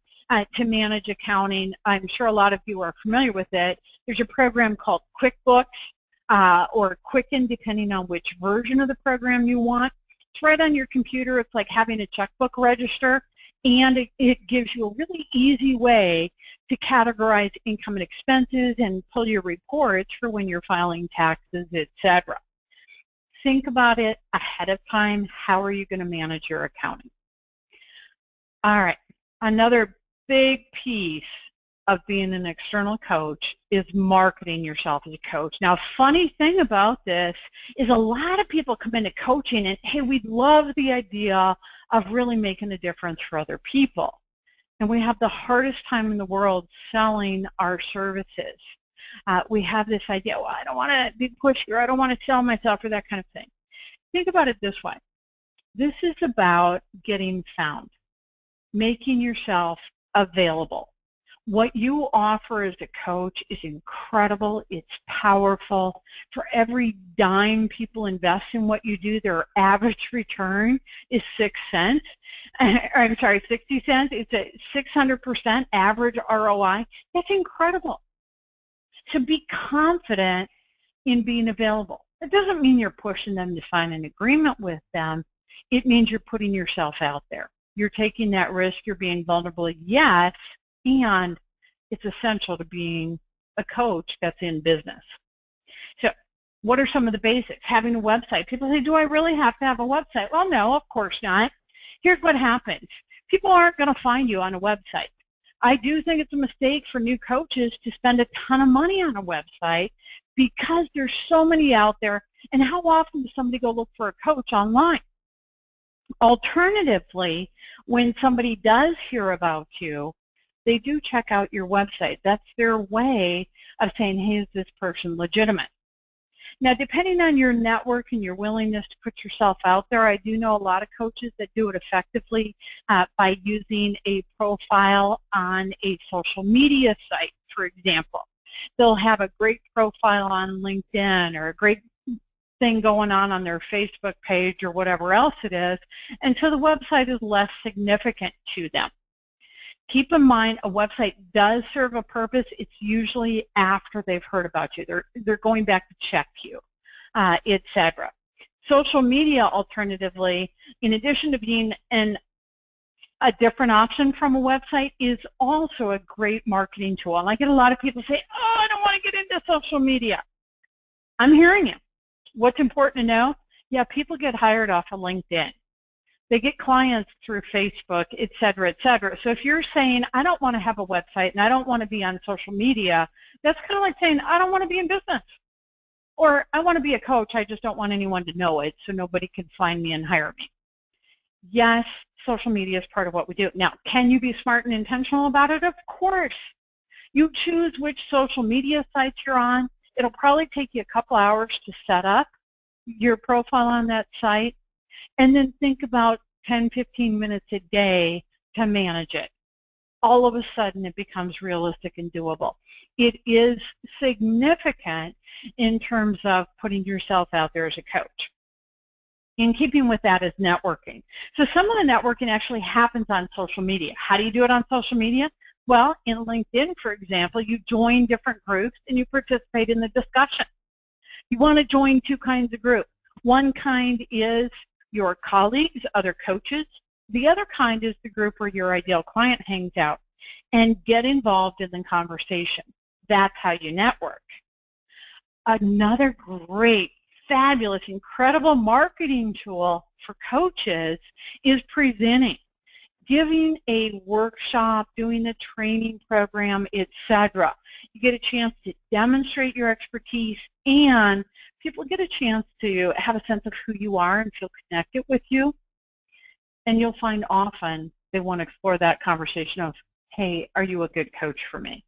[SPEAKER 1] to manage accounting. I'm sure a lot of you are familiar with it. There's a program called QuickBooks or Quicken, depending on which version of the program you want. It's right on your computer. It's like having a checkbook register, and it gives you a really easy way to categorize income and expenses and pull your reports for when you're filing taxes, etc. Think about it ahead of time. How are you going to manage your accounting? All right, another big piece of being an external coach is marketing yourself as a coach. Now, funny thing about this is a lot of people come into coaching and, hey, we love the idea of really making a difference for other people. And we have the hardest time in the world selling our services. We have this idea, well, I don't want to be pushy, or I don't want to sell myself, or that kind of thing. Think about it this way. This is about getting found, making yourself available. What you offer as a coach is incredible. It's powerful. For every dime people invest in what you do, their average return is 6 cents. I'm sorry, 60 cents. It's a 600% average ROI. That's incredible. To be confident in being available. It doesn't mean you're pushing them to sign an agreement with them. It means you're putting yourself out there. You're taking that risk. You're being vulnerable, yes, and it's essential to being a coach that's in business. So what are some of the basics? Having a website. People say, do I really have to have a website? Well, no, of course not. Here's what happens. People aren't going to find you on a website. I do think it's a mistake for new coaches to spend a ton of money on a website because there's so many out there, and how often does somebody go look for a coach online? Alternatively, when somebody does hear about you, they do check out your website. That's their way of saying, hey, is this person legitimate? Now, depending on your network and your willingness to put yourself out there, I do know a lot of coaches that do it effectively by using a profile on a social media site, for example. They'll have a great profile on LinkedIn or a great thing going on their Facebook page or whatever else it is, and so the website is less significant to them. Keep in mind, a website does serve a purpose. It's usually after they've heard about you. They're going back to check you, etc. Social media, alternatively, in addition to being a different option from a website, is also a great marketing tool. And I get a lot of people say, oh, I don't want to get into social media. I'm hearing you. What's important to know? Yeah, people get hired off of LinkedIn. They get clients through Facebook, et cetera, et cetera. So if you're saying, I don't want to have a website and I don't want to be on social media, that's kind of like saying, I don't want to be in business. Or I want to be a coach, I just don't want anyone to know it so nobody can find me and hire me. Yes, social media is part of what we do. Now, can you be smart and intentional about it? Of course. You choose which social media sites you're on. It'll probably take you a couple hours to set up your profile on that site, and then think about 10, 15 minutes a day to manage it. All of a sudden, it becomes realistic and doable. It is significant in terms of putting yourself out there as a coach. In keeping with that is networking. So some of the networking actually happens on social media. How do you do it on social media? Well, in LinkedIn, for example, you join different groups and you participate in the discussion. You want to join two kinds of groups. One kind is your colleagues, other coaches. The other kind is the group where your ideal client hangs out, and get involved in the conversation. That's how you network. Another great, fabulous, incredible marketing tool for coaches is presenting. Giving a workshop, doing a training program, etc. You get a chance to demonstrate your expertise, and people get a chance to have a sense of who you are and feel connected with you. And you'll find often they want to explore that conversation of, hey, are you a good coach for me?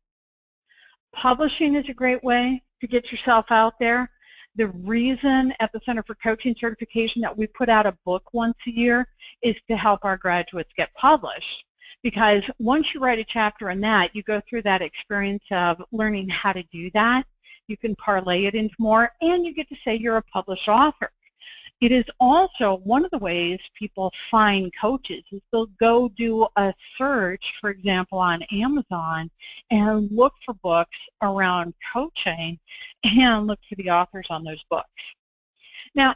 [SPEAKER 1] Publishing is a great way to get yourself out there. The reason at the Center for Coaching Certification that we put out a book once a year is to help our graduates get published. Because once you write a chapter in that, you go through that experience of learning how to do that. You can parlay it into more, and you get to say you're a published author. It is also one of the ways people find coaches is they'll go do a search, for example, on Amazon and look for books around coaching and look for the authors on those books. Now,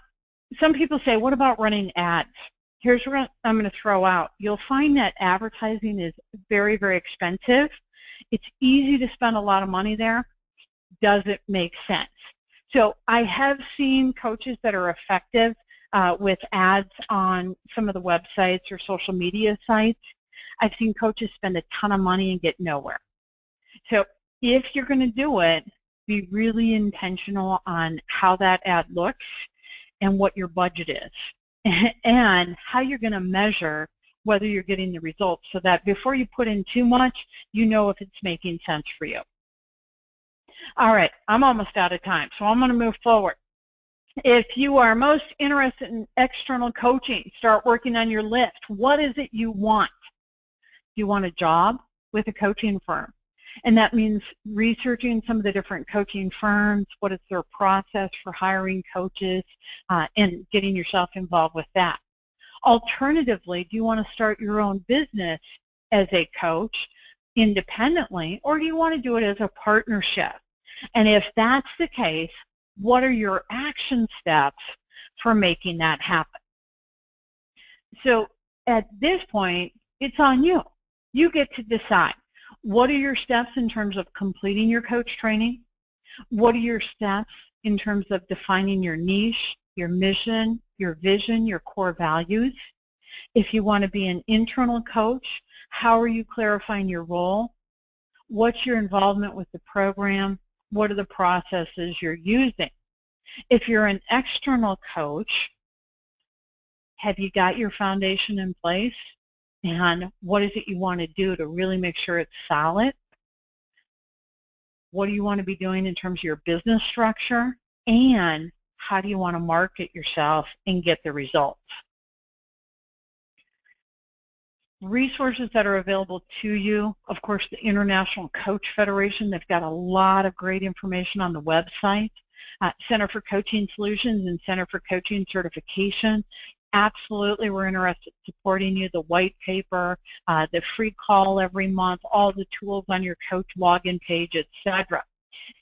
[SPEAKER 1] some people say, what about running ads? Here's what I'm going to throw out. You'll find that advertising is very, very expensive. It's easy to spend a lot of money there. Does it make sense? So I have seen coaches that are effective with ads on some of the websites or social media sites. I've seen coaches spend a ton of money and get nowhere. So if you're going to do it, be really intentional on how that ad looks and what your budget is and how you're going to measure whether you're getting the results so that before you put in too much, you know if it's making sense for you. All right, I'm almost out of time, so I'm going to move forward. If you are most interested in external coaching, start working on your list. What is it you want? Do you want a job with a coaching firm? And that means researching some of the different coaching firms, what is their process for hiring coaches, and getting yourself involved with that. Alternatively, do you want to start your own business as a coach independently, or do you want to do it as a partnership? And if that's the case, what are your action steps for making that happen? So at this point, it's on you. You get to decide. What are your steps in terms of completing your coach training? What are your steps in terms of defining your niche, your mission, your vision, your core values? If you want to be an internal coach, how are you clarifying your role? What's your involvement with the program? What are the processes you're using? If you're an external coach, have you got your foundation in place? And what is it you want to do to really make sure it's solid? What do you want to be doing in terms of your business structure? And how do you want to market yourself and get the results? Resources that are available to you, of course, the International Coach Federation, they've got a lot of great information on the website. Center for Coaching Solutions and Center for Coaching Certification. Absolutely, we're interested in supporting you, the white paper, the free call every month, all the tools on your coach login page, etc.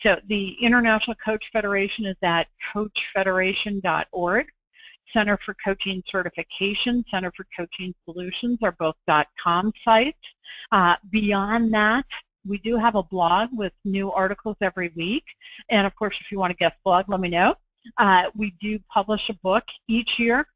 [SPEAKER 1] So the International Coach Federation is at coachfederation.org. Center for Coaching Certification, Center for Coaching Solutions are both .com sites. Beyond that, we do have a blog with new articles every week. And of course, if you want to guest blog, let me know. We do publish a book each year.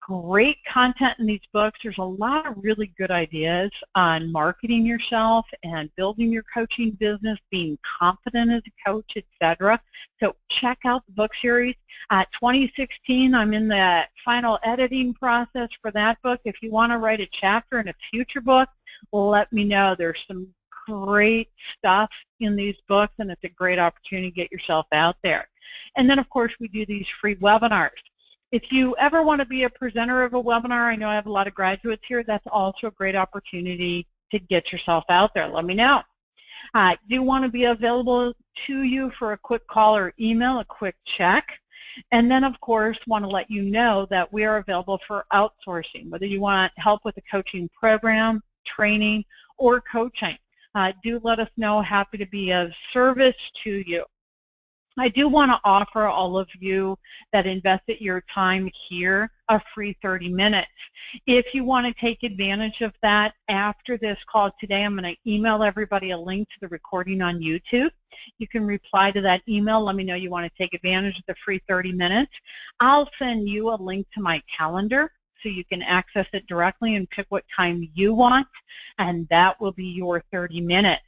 [SPEAKER 1] Great content in these books. There's a lot of really good ideas on marketing yourself and building your coaching business, being confident as a coach, etc. So check out the book series. 2016, I'm in the final editing process for that book. If you want to write a chapter in a future book, let me know. There's some great stuff in these books, and it's a great opportunity to get yourself out there. And then, of course, we do these free webinars. If you ever want to be a presenter of a webinar, I know I have a lot of graduates here, that's also a great opportunity to get yourself out there. Let me know. I do want to be available to you for a quick call or email, a quick check. And then, of course, want to let you know that we are available for outsourcing, whether you want help with a coaching program, training, or coaching. Do let us know. Happy to be of service to you. I do want to offer all of you that invested your time here a free 30 minutes. If you want to take advantage of that after this call today, I'm going to email everybody a link to the recording on YouTube. You can reply to that email. Let me know you want to take advantage of the free 30 minutes. I'll send you a link to my calendar so you can access it directly and pick what time you want, and that will be your 30 minutes.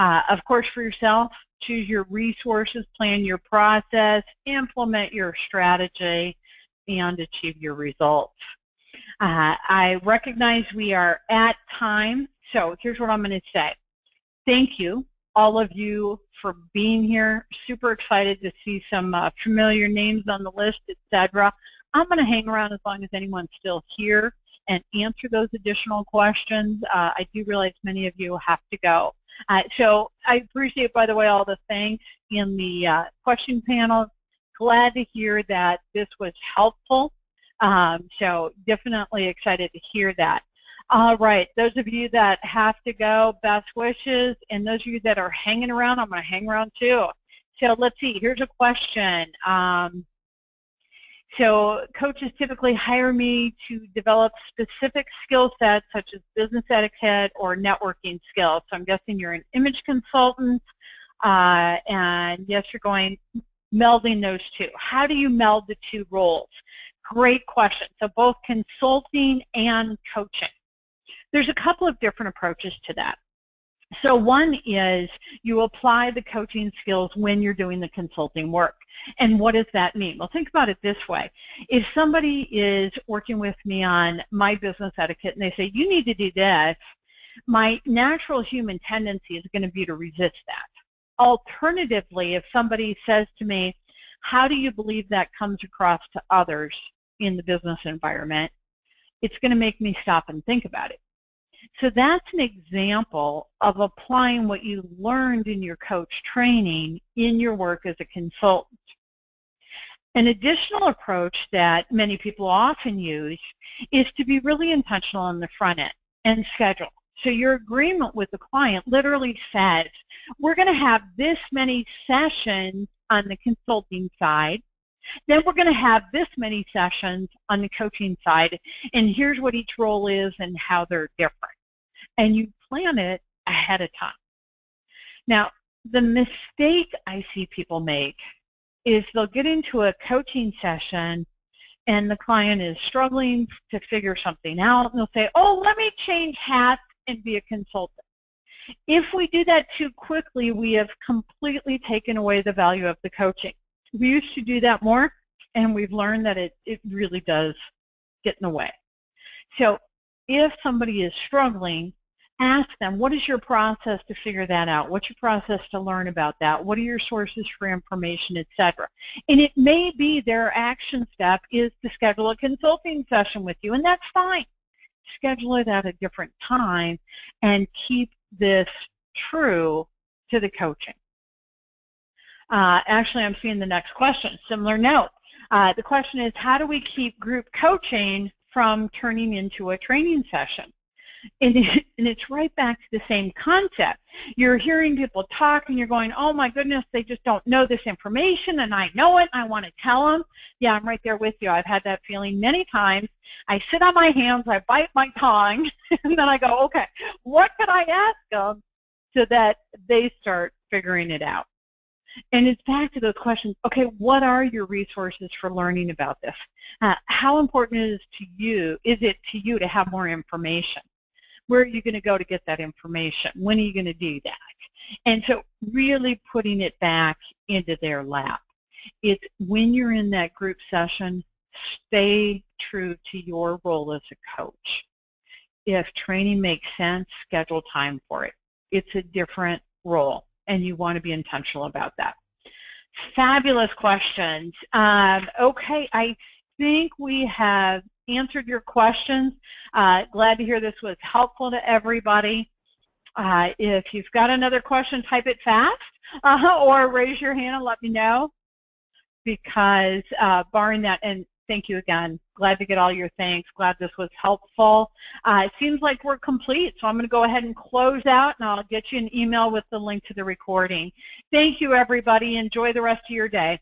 [SPEAKER 1] Of course, for yourself, choose your resources, plan your process, implement your strategy, and achieve your results. I recognize we are at time, so here's what I'm going to say. Thank you, all of you, for being here. Super excited to see some familiar names on the list, etc. I'm going to hang around as long as anyone's still here and answer those additional questions. I do realize many of you have to go. So I appreciate, by the way, all the thanks in the question panel. Glad to hear that this was helpful. So definitely excited to hear that. All right, those of you that have to go, best wishes, and those of you that are hanging around, I'm going to hang around too. So let's see, here's a question. So coaches typically hire me to develop specific skill sets such as business etiquette or networking skills. So I'm guessing you're an image consultant, and yes, you're going melding those two. How do you meld the two roles? Great question. So both consulting and coaching. There's a couple of different approaches to that. So one is you apply the coaching skills when you're doing the consulting work. And what does that mean? Well, think about it this way. If somebody is working with me on my business etiquette and they say, you need to do this, my natural human tendency is going to be to resist that. Alternatively, if somebody says to me, how do you believe that comes across to others in the business environment, it's going to make me stop and think about it. So that's an example of applying what you learned in your coach training in your work as a consultant. An additional approach that many people often use is to be really intentional on the front end and schedule. So your agreement with the client literally says, we're going to have this many sessions on the consulting side, then we're going to have this many sessions on the coaching side, and here's what each role is and how they're different. And you plan it ahead of time. Now, the mistake I see people make is they'll get into a coaching session and the client is struggling to figure something out, and they'll say, oh, let me change hats and be a consultant. If we do that too quickly, we have completely taken away the value of the coaching. We used to do that more, and we've learned that it really does get in the way. So if somebody is struggling, ask them, what is your process to figure that out? What's your process to learn about that? What are your sources for information, etc.? And it may be their action step is to schedule a consulting session with you, and that's fine. Schedule it at a different time and keep this true to the coaching. Actually, I'm seeing the next question. Similar note. The question is, how do we keep group coaching from turning into a training session? And it's right back to the same concept. You're hearing people talk and you're going, oh my goodness, they just don't know this information and I know it, I want to tell them. Yeah, I'm right there with you. I've had that feeling many times. I sit on my hands, I bite my tongue, and then I go, okay, what can I ask them so that they start figuring it out? And it's back to those questions, okay, what are your resources for learning about this? How important is it to you to have more information? Where are you going to go to get that information? When are you going to do that? And so really putting it back into their lap. It's when you're in that group session, stay true to your role as a coach. If training makes sense, schedule time for it. It's a different role, and you want to be intentional about that. Fabulous questions. Okay, I think we have answered your questions. Glad to hear this was helpful to everybody. If you've got another question, type it fast or raise your hand and let me know, because barring that, and thank you again. Glad to get all your thanks. Glad this was helpful. It seems like we're complete, so I'm going to go ahead and close out, and I'll get you an email with the link to the recording. Thank you, everybody. Enjoy the rest of your day.